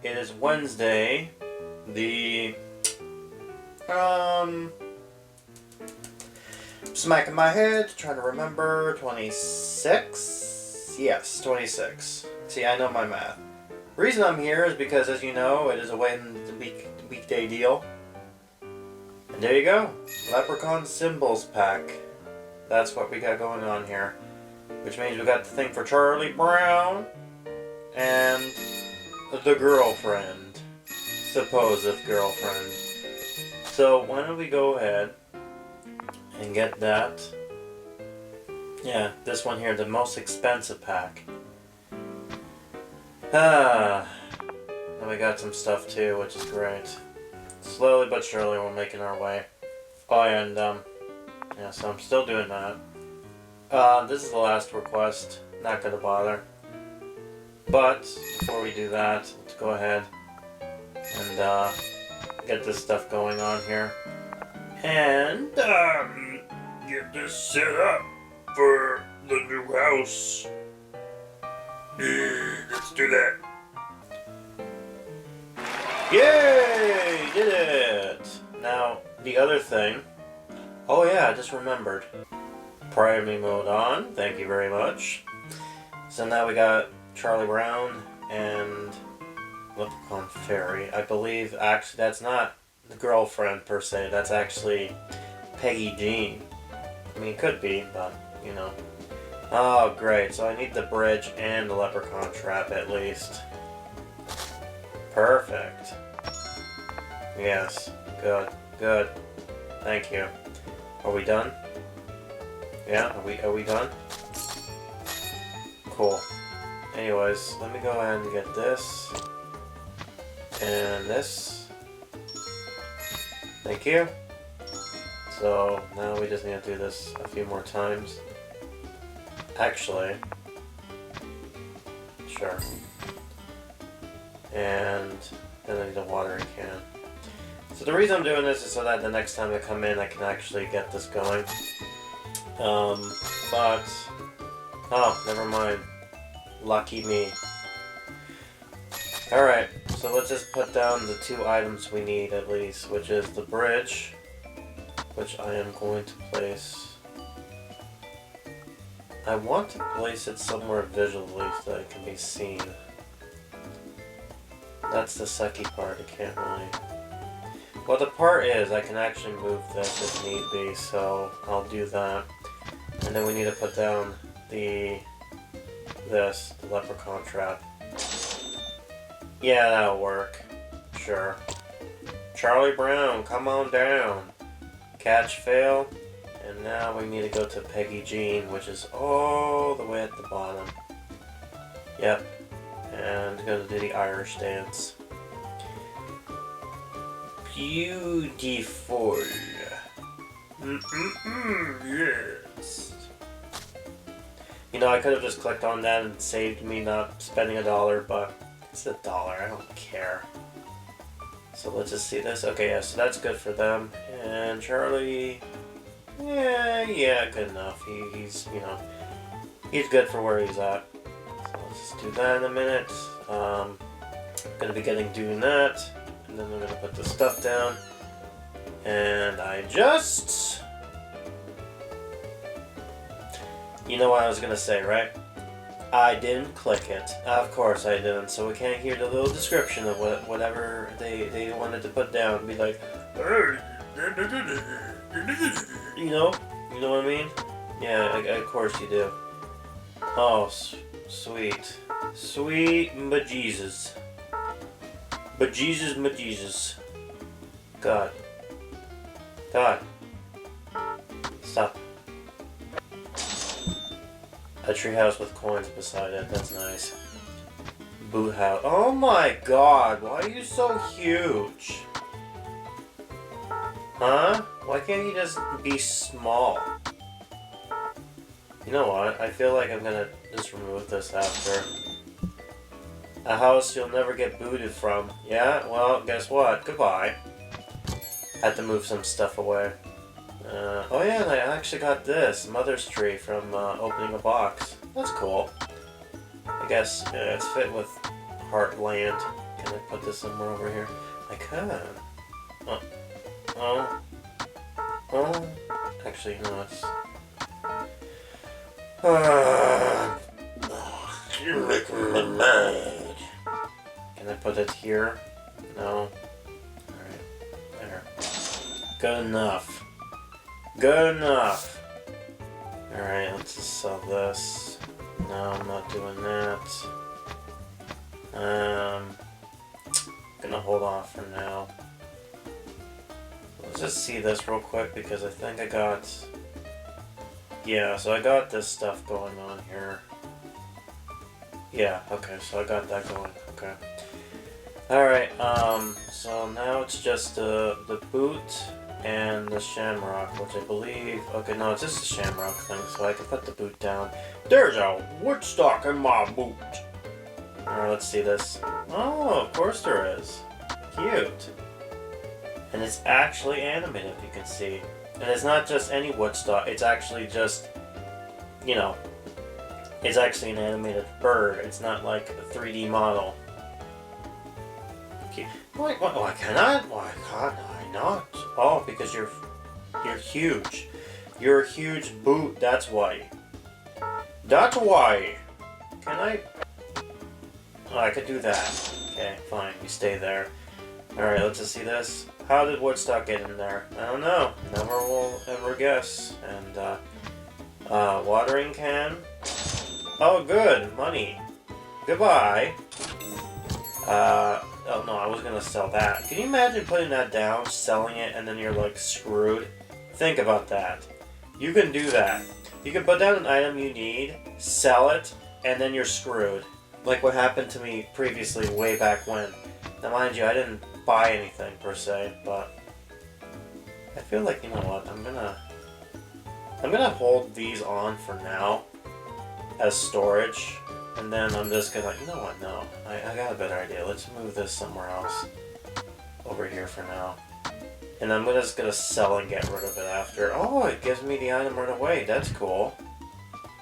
It is Wednesday, the smacking my head, trying to remember. 26? Yes, 26. See, I know my math. The reason I'm here is because, as you know, it is a weekday deal. And there you go. Leprechaun Symbols Pack. That's what we got going on here. Which means we got the thing for Charlie Brown and the girlfriend. Supposed girlfriend. So why don't we go ahead and get that. Yeah, this one here, the most expensive pack. And we got some stuff too, which is great. Slowly but surely we're making our way. Oh, and yeah, so I'm still doing that. This is the last request. Not gonna bother. But before we do that, let's go ahead and get this stuff going on here. And get this set up for the new house. Let's do that. Yay! Did it! Now, the other thing. Oh yeah, I just remembered. Primary mode on. Thank you very much. So now we got Charlie Brown and Leprechaun Fairy. I believe, actually, that's not the girlfriend per se. That's actually Peggy Jean. I mean, it could be, but, you know. Oh, great. So I need the bridge and the leprechaun trap at least. Perfect. Yes. Good. Good. Thank you. Are we done? Yeah? Are we done? Cool. Anyways, let me go ahead and get this. And this. Thank you. So, now we just need to do this a few more times. Actually. Sure. And then I need a watering can. So the reason I'm doing this is so that the next time I come in I can actually get this going. But... Oh, never mind. Lucky me. Alright, so let's just put down the 2 items we need at least, which is the bridge, which I am going to place. I want to place it somewhere visually so that it can be seen. That's the sucky part, I can't really... Well, the part is, I can actually move this if need be, so I'll do that. And then we need to put down the leprechaun trap. Yeah, that'll work. Sure. Charlie Brown, come on down. Catch fail. And now we need to go to Peggy Jean, which is all the way at the bottom. Yep. And gonna do the Irish dance. Beautiful. Yes. You know, I could have just clicked on that and saved me not spending $1, but it's $1. I don't care. So let's just see this. Okay, yeah, so that's good for them. And Charlie, yeah, good enough. He's, you know, he's good for where he's at. So let's just do that in a minute. Gonna be doing that, and then we're gonna put the stuff down. And I just, you know what I was gonna say, right? I didn't click it. Of course I didn't. So we can't hear the little description of whatever they wanted to put down. Be like, you know what I mean? Yeah, of course you do. Oh, sweet, bejesus, bejesus. God. Stop. A treehouse with coins beside it. That's nice. Boot house. Oh my god, why are you so huge? Huh? Why can't you just be small? You know what? I feel like I'm gonna just remove this after. A house you'll never get booted from. Yeah? Well, guess what? Goodbye. Had to move some stuff away. Oh yeah, and I actually got this Mother's Tree from opening a box. That's cool. I guess it's fit with Heartland. Can I put this somewhere over here? I can. Actually, no, it's... You're making me mad. Can I put it here? No. Alright, there. Good enough. Good enough. Alright, let's just sell this. No, I'm not doing that. Gonna hold off for now. Let's just see this real quick because I think I got... Yeah, so I got this stuff going on here. Yeah, okay, so I got that going, okay. Alright, so now it's just the boot and the shamrock, which I believe... Okay, no, it's just the shamrock thing, so I can put the boot down. There's a woodstock in my boot! Alright, let's see this. Oh, of course there is. Cute. And it's actually animated, you can see. And it's not just any woodstock, it's actually just, you know, it's actually an animated bird. It's not like a 3D model. Why can't I? Why can't I not? Oh, because you're huge. You're a huge boot, that's why. That's why. Can I? Oh, I could do that. Okay, fine, you stay there. Alright, let's just see this. How did Woodstock get in there? I don't know. Never will ever guess. And, watering can. Oh, good. Money. Goodbye. Oh no, I was gonna sell that. Can you imagine putting that down, selling it, and then you're, like, screwed? Think about that. You can do that. You can put down an item you need, sell it, and then you're screwed. Like what happened to me previously way back when. Now, mind you, I didn't buy anything per se, but I feel like, you know what, I'm gonna hold these on for now as storage, and then I'm just gonna, you know what, no, I got a better idea. Let's move this somewhere else over here for now, and I'm just gonna sell and get rid of it after. Oh, it gives me the item right away. That's cool.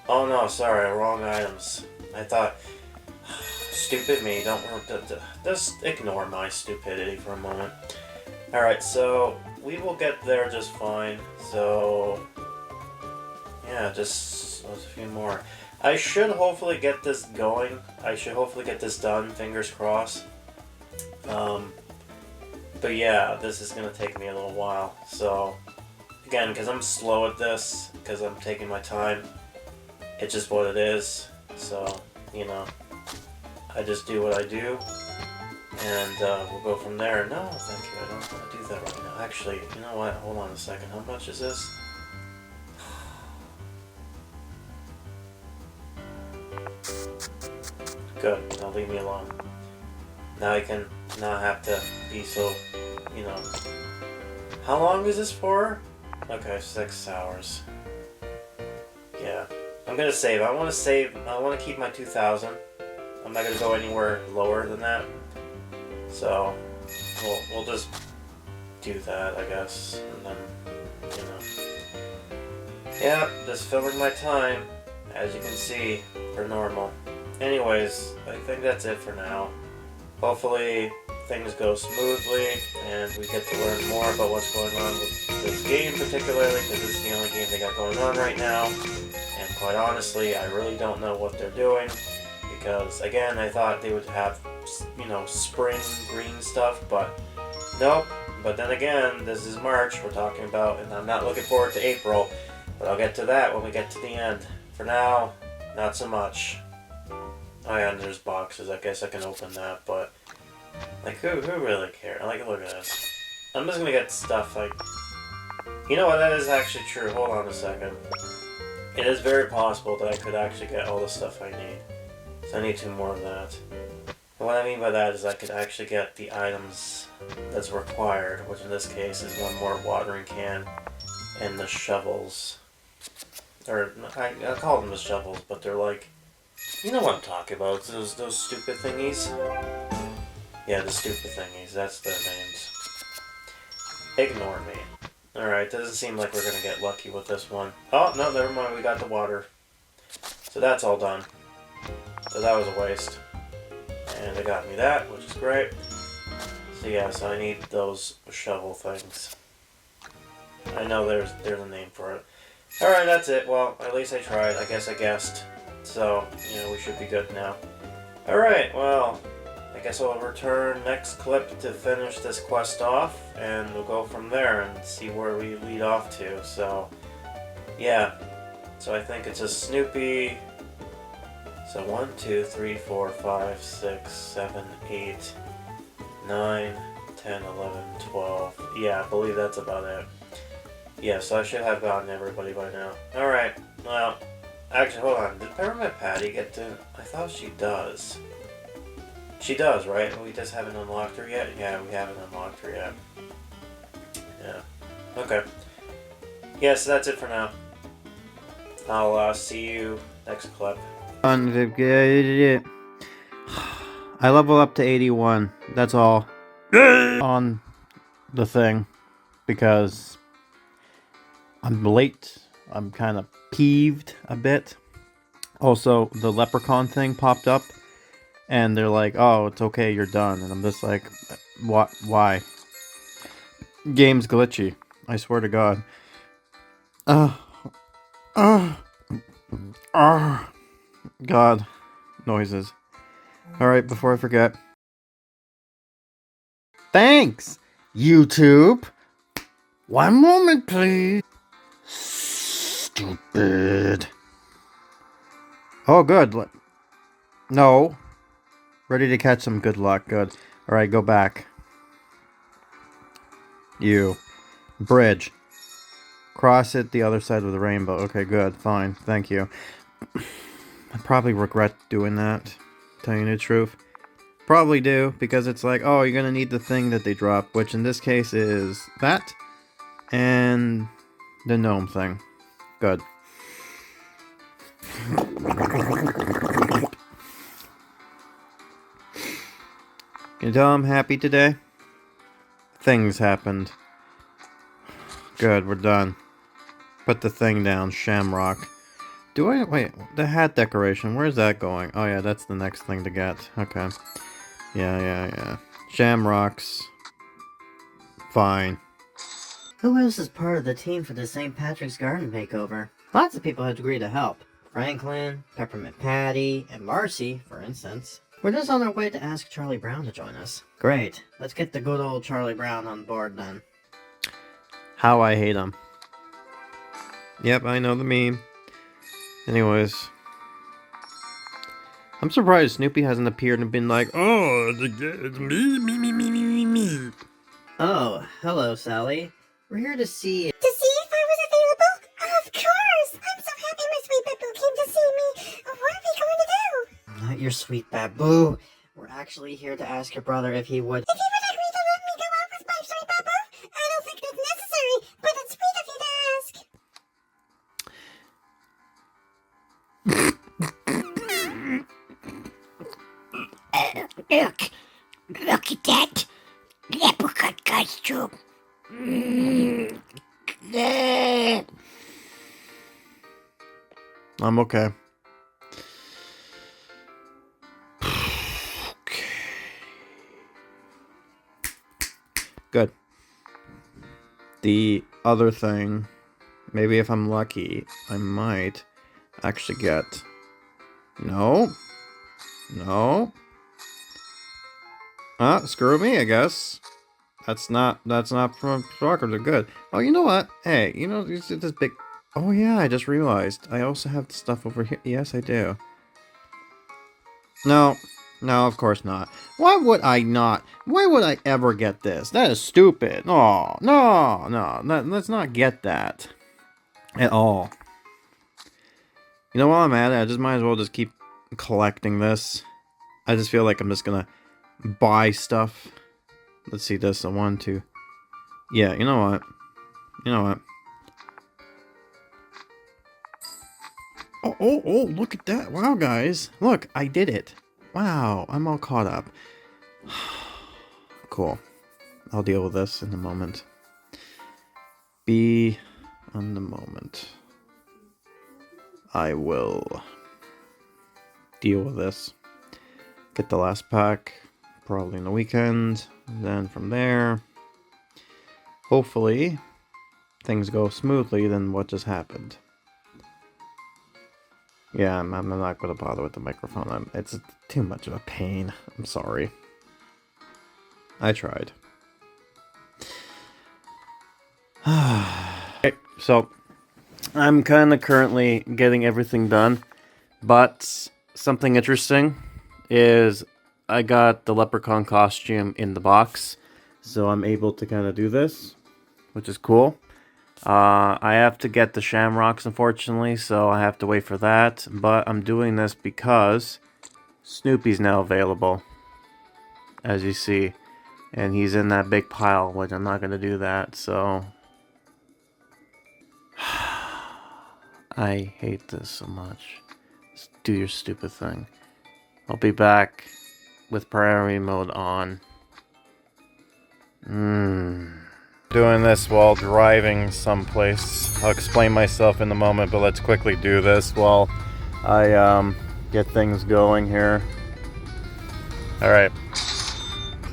Oh no, sorry, wrong items. I thought, stupid me, just ignore my stupidity for a moment. Alright, so we will get there just fine. So, yeah, just a few more. I should hopefully get this going. I should hopefully get this done, fingers crossed. But yeah, this is going to take me a little while. So, again, because I'm slow at this, because I'm taking my time, it's just what it is. So, you know, I just do what I do, and we'll go from there. No, thank you, I don't want to do that right now. Actually, you know what, hold on a second, how much is this? Good, now leave me alone. Now I can not have to be so, you know. How long is this for? Okay, 6 hours. Yeah, I'm gonna save. I want to keep my 2,000. I'm not going to go anywhere lower than that. So, we'll just do that, I guess. And then, you know. Yeah, just filling my time, as you can see, for normal. Anyways, I think that's it for now. Hopefully, things go smoothly, and we get to learn more about what's going on with this game particularly, because this is the only game they got going on right now. And quite honestly, I really don't know what they're doing. Because, again, I thought they would have, you know, spring green stuff, but nope. But then again, this is March we're talking about, and I'm not looking forward to April, but I'll get to that when we get to the end. For now, not so much. Oh yeah, and there's boxes, I guess I can open that, but, like, who really cares? Like, look at this. I'm just gonna get stuff, like, you know what, that is actually true. Hold on a second. It is very possible that I could actually get all the stuff I need. So I need 2 more of that. And what I mean by that is I could actually get the items that's required, which in this case is 1 more watering can and the shovels. Or, I call them the shovels, but they're like, you know what I'm talking about, those stupid thingies? Yeah, the stupid thingies, that's their names. Ignore me. Alright, doesn't seem like we're gonna get lucky with this one. Oh, no, never mind, we got the water. So that's all done. So that was a waste. And they got me that, which is great. So yeah, so I need those shovel things. I know there's a name for it. Alright, that's it. Well, at least I tried. I guess I guessed. So, we should be good now. Alright, well, I guess I'll return next clip to finish this quest off, and we'll go from there and see where we lead off to. So, yeah. So I think it's a Snoopy. So 1, 2, 3, 4, 5, 6, 7, 8, 9, 10, 11, 12. Yeah, I believe that's about it. Yeah, so I should have gotten everybody by now. Alright, well, actually, hold on. Did Peppermint Patty get to... I thought she does. She does, right? We just haven't unlocked her yet? Yeah, we haven't unlocked her yet. Yeah. Okay. Yeah, so that's it for now. I'll see you next clip. I level up to 81. That's all. On the thing. Because I'm late. I'm kind of peeved a bit. Also, the Leprechaun thing popped up. And they're like, oh, it's okay, you're done. And I'm just like, what? Why? Game's glitchy. I swear to God. God. Noises. Alright, before I forget. Thanks, YouTube. One moment, please. Stupid. Oh, good. No. Ready to catch some good luck. Good. Alright, go back. You. Bridge. Cross it the other side of the rainbow. Okay, good. Fine. Thank you. I probably regret doing that. Tell you the truth. Probably do, because it's like, oh, you're gonna need the thing that they drop, which in this case is that. And the gnome thing. Good. Can you tell I'm happy today? Things happened. Good, we're done. Put the thing down, Shamrock. Do I... Wait, the hat decoration, where's that going? Oh yeah, that's the next thing to get. Okay. Yeah. Shamrocks. Fine. Who else is part of the team for the St. Patrick's Garden makeover? Lots of people have agreed to help. Franklin, Peppermint Patty, and Marcy, for instance. We're just on our way to ask Charlie Brown to join us. Great. Let's get the good old Charlie Brown on board then. How I hate him. Yep, I know the meme. Anyways. I'm surprised Snoopy hasn't appeared and been like, oh, it's me. Oh, hello, Sally. We're here to see... To see if I was available? Of course! I'm so happy my sweet Babu came to see me. What are we going to do? Not your sweet Babu. We're actually here to ask your brother if he would... If you would agree to let me go out with my sweet Babu, I don't think that's necessary, but it's sweet of you to ask. Look at that leprechaun costume. I'm okay. Good. The other thing, maybe if I'm lucky, I might actually get... No. Screw me, I guess. That's not from Stalker, they're good. Oh, you know what? Hey, this big... Oh yeah, I just realized. I also have the stuff over here. Yes, I do. No, of course not. Why would I not? Why would I ever get this? That is stupid. Oh, no. Let's not get that. At all. You know, while I'm at it, I just might as well just keep collecting this. I just feel like I'm just gonna buy stuff. Let's see this. 1, 2. Yeah, you know what? Oh, look at that. Wow, guys. Look, I did it. Wow, I'm all caught up. Cool. I'll deal with this in a moment. Be on the moment. I will deal with this. Get the last pack, probably in the weekend. Then from there, hopefully, things go smoothly than what just happened. Yeah, I'm not going to bother with the microphone. It's too much of a pain. I'm sorry. I tried. Okay, so I'm kind of currently getting everything done, but something interesting is I got the Leprechaun costume in the box, so I'm able to kind of do this, which is cool. I have to get the shamrocks, unfortunately, so I have to wait for that. But I'm doing this because Snoopy's now available, as you see. And he's in that big pile, which I'm not going to do that, so... I hate this so much. Just do your stupid thing. I'll be back with priority mode on. Doing this while driving someplace. I'll explain myself in a moment, but let's quickly do this while I get things going here. Alright.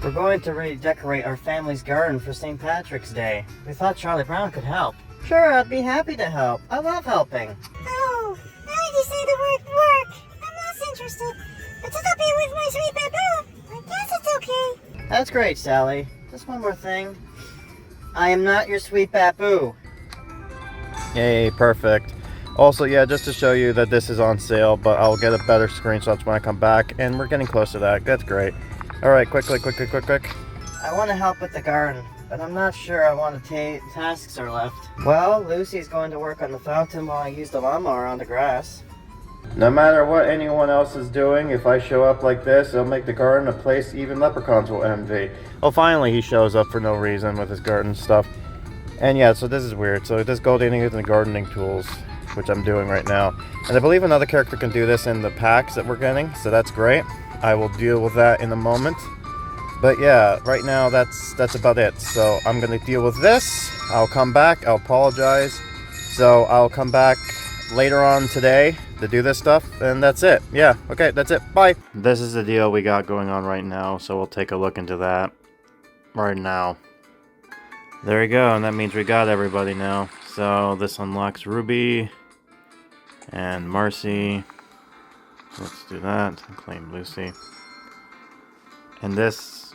We're going to redecorate our family's garden for St. Patrick's Day. We thought Charlie Brown could help. Sure, I'd be happy to help. I love helping. Oh, now you say the word work. I'm less interested. But to be with my sweet Babu, I guess it's okay. That's great, Sally. Just one more thing. I am not your sweet Babu. Yay, perfect. Also, yeah, just to show you that this is on sale, but I'll get a better screenshots when I come back, and we're getting close to that. That's great. Alright, quick. I want to help with the garden, but I'm not sure I want to tasks are left. Well, Lucy's going to work on the fountain while I use the lawnmower on the grass. No matter what anyone else is doing, if I show up like this, it'll make the garden a place even leprechauns will envy. Oh, finally he shows up for no reason with his garden stuff. And yeah, so this is weird. So this gold eating is the gardening tools, which I'm doing right now. And I believe another character can do this in the packs that we're getting, so that's great. I will deal with that in a moment. But yeah, right now that's about it. So I'm gonna deal with this. I'll come back, I'll apologize. So I'll come back later on today to do this stuff, and that's it. Yeah, okay, that's it. Bye. This is the deal we got going on right now, so we'll take a look into that right now. There we go, and that means we got everybody now. So this unlocks Ruby and Marcy. Let's do that and claim Lucy. And this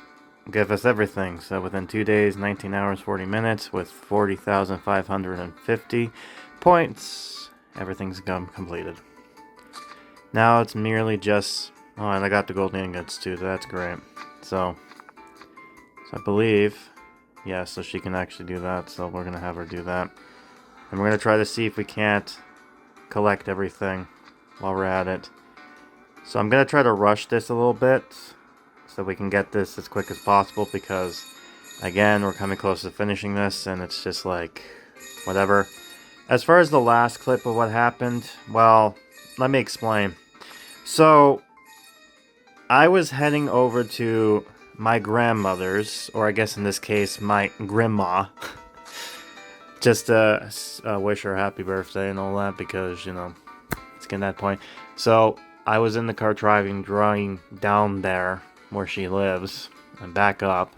gives us everything. So within 2 days, 19 hours, 40 minutes with 40,550 points, everything's completed. Now it's merely just... Oh, and I got the gold ingots too. That's great. So I believe... Yeah, so she can actually do that. So we're going to have her do that. And we're going to try to see if we can't collect everything while we're at it. So I'm going to try to rush this a little bit so we can get this as quick as possible because, again, we're coming close to finishing this and it's just like, whatever. As far as the last clip of what happened, well, let me explain. So, I was heading over to my grandmother's, or I guess in this case, my grandma, just to wish her a happy birthday and all that because, you know, it's getting that point. So, I was in the car driving down there where she lives and back up,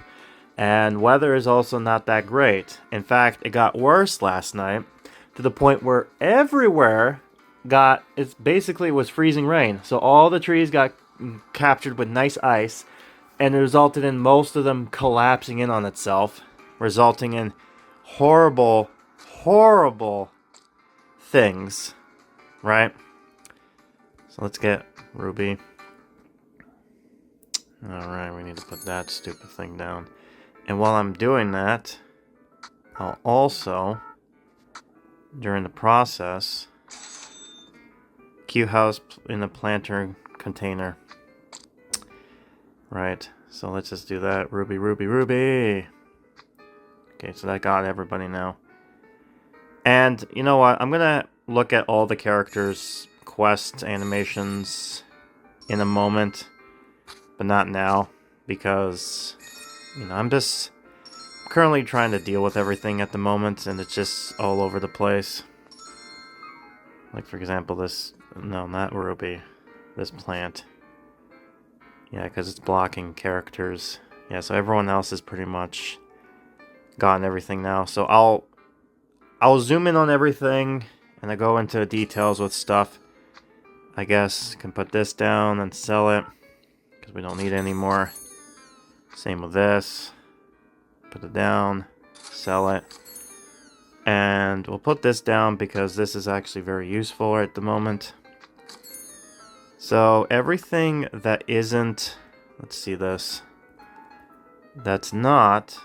and weather is also not that great. In fact, it got worse last night to the point where everywhere it basically was freezing rain. So all the trees got captured with nice ice, and it resulted in most of them collapsing in on itself, resulting in horrible things, right? So let's get Ruby. Alright, we need to put that stupid thing down. And while I'm doing that, I'll also, during the process, Q house in the planter container. Right, so let's just do that. Ruby. Okay, so that got everybody now. And you know what? I'm gonna look at all the characters' quest animations in a moment, but not now because, you know, I'm just currently trying to deal with everything at the moment, and it's just all over the place. Like, for example, this... No, not Ruby. This plant. Yeah, because it's blocking characters. Yeah, so everyone else has pretty much gotten everything now. So I'll zoom in on everything, and I go into details with stuff. I guess can put this down and sell it, because we don't need it anymore. Same with this. Put it down, sell it. And we'll put this down because this is actually very useful at the moment. So everything that isn't, let's see this, that's not,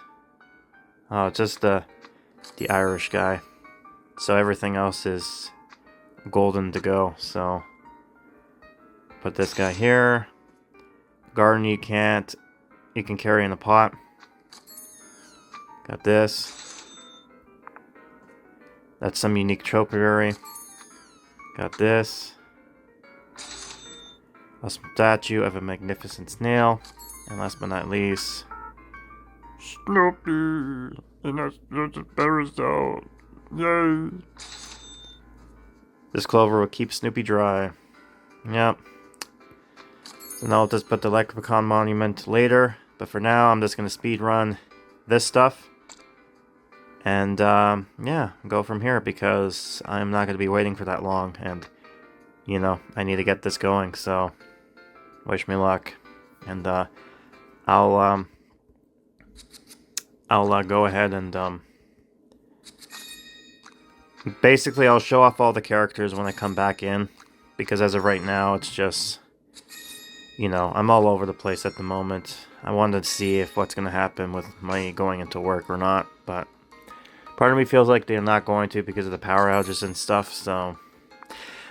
oh, just the Irish guy. So everything else is golden to go. So put this guy here. Garden you can carry in a pot. Got this. That's some unique topiary. Got this. A statue of a magnificent snail. And last but not least, Snoopy. And that's a parasol. Yay. This clover will keep Snoopy dry. Yep. So now I'll just put the Leprechaun monument later. But for now, I'm just going to speed run this stuff. And, yeah, go from here because I'm not going to be waiting for that long. And, you know, I need to get this going. So, wish me luck. And, I'll go ahead and, basically I'll show off all the characters when I come back in. Because as of right now, it's just, you know, I'm all over the place at the moment. I wanted to see if what's going to happen with my going into work or not, but part of me feels like they're not going to because of the power outages and stuff, so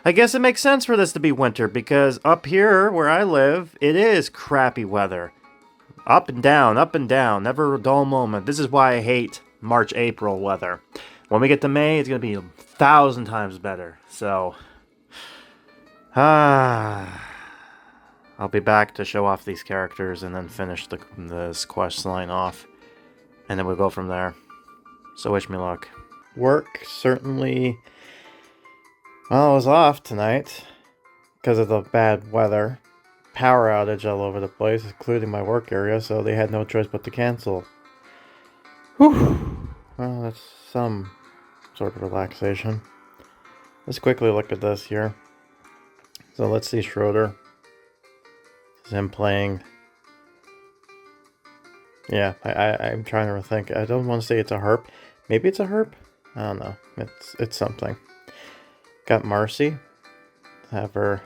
I guess it makes sense for this to be winter, because up here where I live, it is crappy weather. Up and down, never a dull moment. This is why I hate March, April weather. When we get to May, it's going to be 1,000 times better, so I'll be back to show off these characters and then finish this quest line off, and then we'll go from there. So wish me luck. Work certainly, well, I was off tonight because of the bad weather. Power outage all over the place, including my work area, so they had no choice but to cancel. Whew. Well, that's some sort of relaxation. Let's quickly look at this here. So let's see Schroeder. This is him playing. Yeah, I'm trying to think. I don't want to say it's a harp. Maybe it's a harp? I don't know. It's something. Got Marcy. Have her.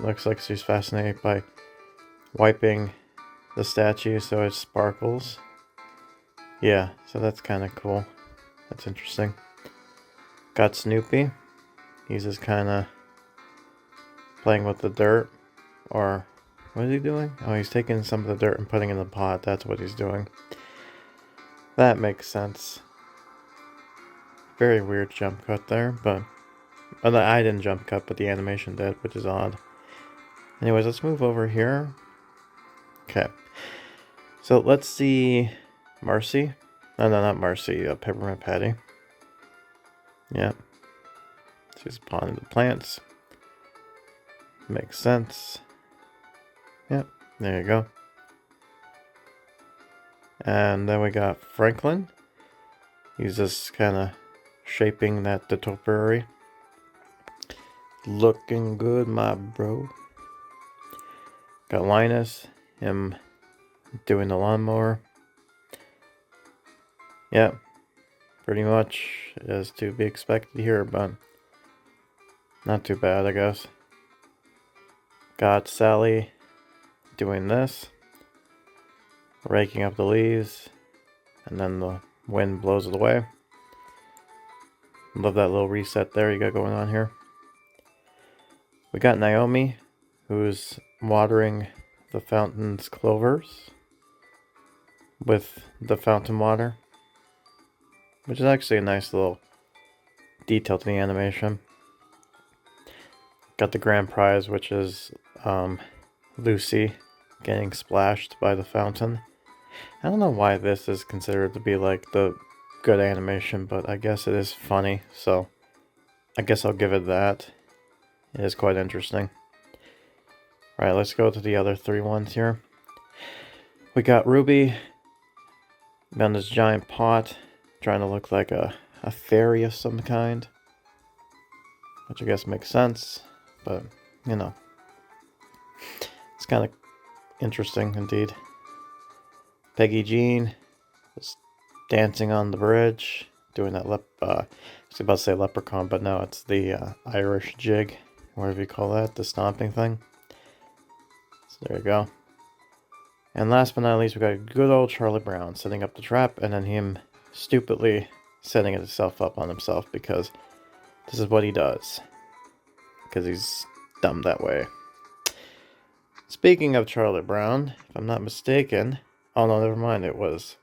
Looks like she's fascinated by wiping the statue so it sparkles. Yeah, so that's kind of cool. That's interesting. Got Snoopy. He's just kind of playing with the dirt. Or what is he doing? Oh, he's taking some of the dirt and putting it in the pot. That's what he's doing. That makes sense. Very weird jump cut there, but I didn't jump cut, but the animation did, which is odd. Anyways, let's move over here. Okay. So let's see Marcy. No, not Marcy. Peppermint Patty. Yeah. She's potting the plants. Makes sense. Yep, there you go. And then we got Franklin. He's just kind of shaping the topiary. Looking good, my bro. Got Linus, him doing the lawnmower. Yep, pretty much as to be expected here, but not too bad, I guess. Got Sally doing this, raking up the leaves, and then the wind blows it away. Love that little reset there you got going on here. We got Naomi, who's watering the fountain's clovers with the fountain water, which is actually a nice little detail to the animation. Got the grand prize, which is Lucy getting splashed by the fountain. I don't know why this is considered to be like the good animation, but I guess it is funny, so I guess I'll give it that. It is quite interesting. Alright, let's go to the other three ones here. We got Ruby on this giant pot, trying to look like a a fairy of some kind. Which I guess makes sense, but, you know. It's kind of interesting indeed. Peggy Jean was dancing on the bridge, doing that I was about to say leprechaun, but no, it's the Irish jig, whatever you call that, the stomping thing. So there you go. And last but not least, we got good old Charlie Brown setting up the trap, and then him stupidly setting himself up on himself, because this is what he does. Because he's dumb that way. Speaking of Charlie Brown, if I'm not mistaken... Oh no, never mind, it was...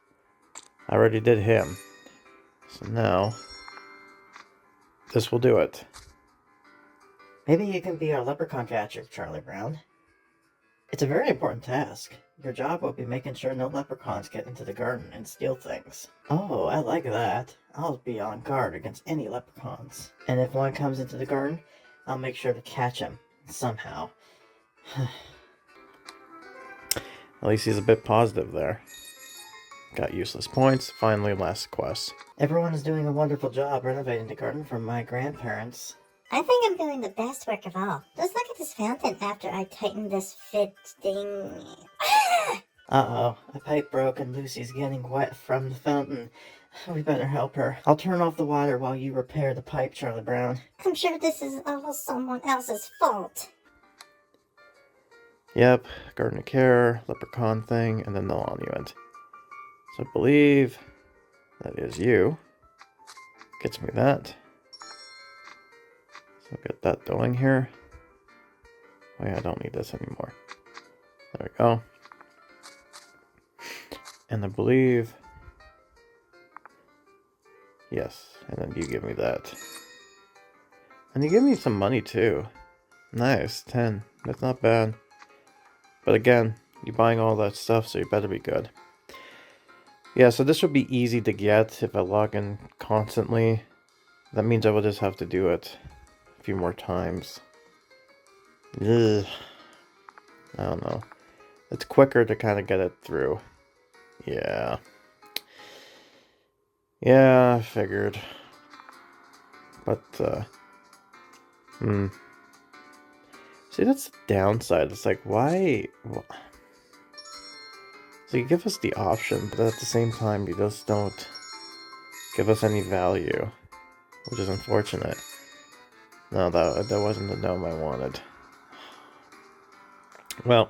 I already did him. So now... this will do it. Maybe you can be our leprechaun catcher, Charlie Brown. It's a very important task. Your job will be making sure no leprechauns get into the garden and steal things. Oh, I like that. I'll be on guard against any leprechauns. And if one comes into the garden, I'll make sure to catch him, somehow. At least he's a bit positive there. Got useless points. Finally, last quest. Everyone is doing a wonderful job renovating the garden for my grandparents. I think I'm doing the best work of all. Just look at this fountain after I tighten this fit thing. Uh-oh, a pipe broke and Lucy's getting wet from the fountain. We better help her. I'll turn off the water while you repair the pipe, Charlie Brown. I'm sure this is all someone else's fault. Yep, garden care, leprechaun thing, and then the monument. So I believe that is you. Gets me that. So get that going here. Oh yeah, I don't need this anymore. There we go. And I believe... yes, and then you give me that. And you give me some money too. Nice, 10. That's not bad. But again, you're buying all that stuff, so you better be good. Yeah, so this would be easy to get if I log in constantly. That means I will just have to do it a few more times. Ugh. I don't know. It's quicker to kind of get it through. Yeah. Yeah, I figured. But, see, that's the downside. It's like, why? So you give us the option, but at the same time, you just don't give us any value, which is unfortunate. No, that wasn't the gnome I wanted. Well,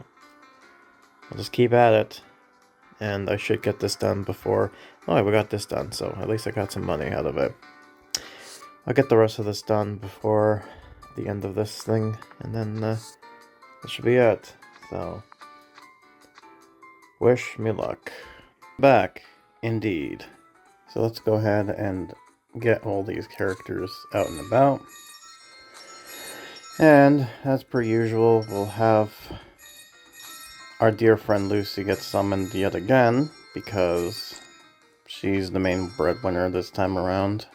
I'll just keep at it, and I should get this done before... oh, we got this done, so at least I got some money out of it. I'll get the rest of this done before the end of this thing, and then that should be it. So, wish me luck. Back, indeed. So let's go ahead and get all these characters out and about. And, as per usual, we'll have our dear friend Lucy get summoned yet again, because she's the main breadwinner this time around.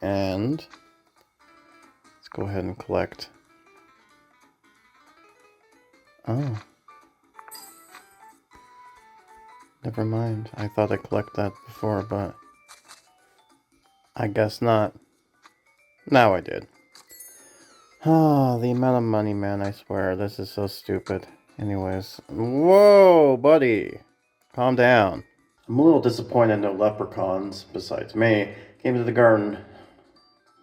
And let's go ahead and collect. Oh. Never mind. I thought I collected that before, but I guess not. Now I did. Oh, the amount of money, man, I swear. This is so stupid. Anyways. Whoa, buddy. Calm down. I'm a little disappointed no leprechauns, besides me, came to the garden.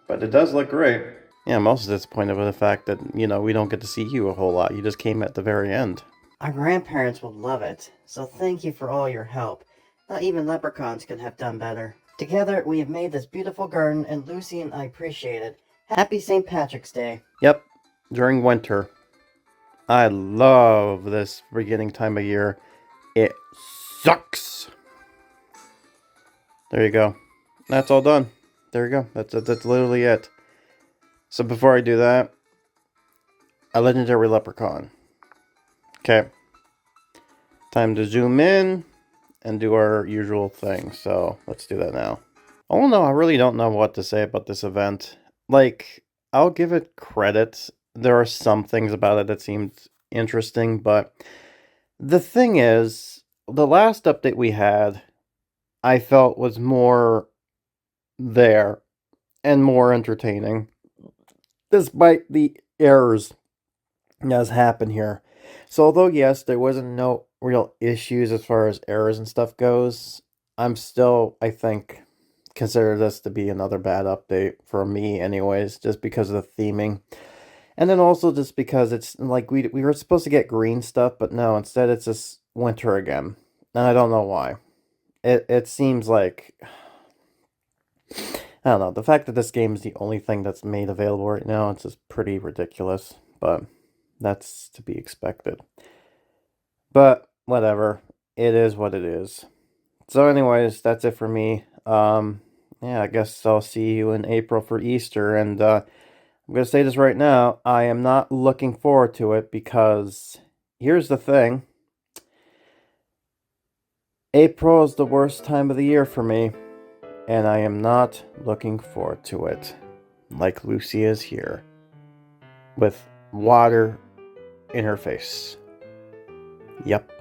But it does look great. Yeah, I'm also disappointed with the fact that, you know, we don't get to see you a whole lot. You just came at the very end. Our grandparents will love it, so thank you for all your help. Not even leprechauns could have done better. Together, we have made this beautiful garden, and Lucy and I appreciate it. Happy St. Patrick's Day. Yep, during winter. I love this beginning time of year. It sucks. There you go. That's all done. There you go. That's literally it. So before I do that, a legendary leprechaun. Okay. Time to zoom in and do our usual thing. So let's do that now. Oh no, I really don't know what to say about this event. Like, I'll give it credit. There are some things about it that seemed interesting, but the thing is, the last update we had, I felt was more there and more entertaining, despite the errors that has happened here. So although yes, there wasn't no real issues as far as errors and stuff goes, I'm still, I think, consider this to be another bad update for me anyways, just because of the theming. And then also just because it's like we were supposed to get green stuff, but no, instead it's just winter again. And I don't know why. It seems like, I don't know, the fact that this game is the only thing that's made available right now, it's just pretty ridiculous, but that's to be expected. But whatever, it is what it is. So anyways, that's it for me. Yeah, I guess I'll see you in April for Easter, and I'm going to say this right now, I am not looking forward to it because here's the thing. April is the worst time of the year for me, and I am not looking forward to it. Like Lucy is here, with water in her face. Yep.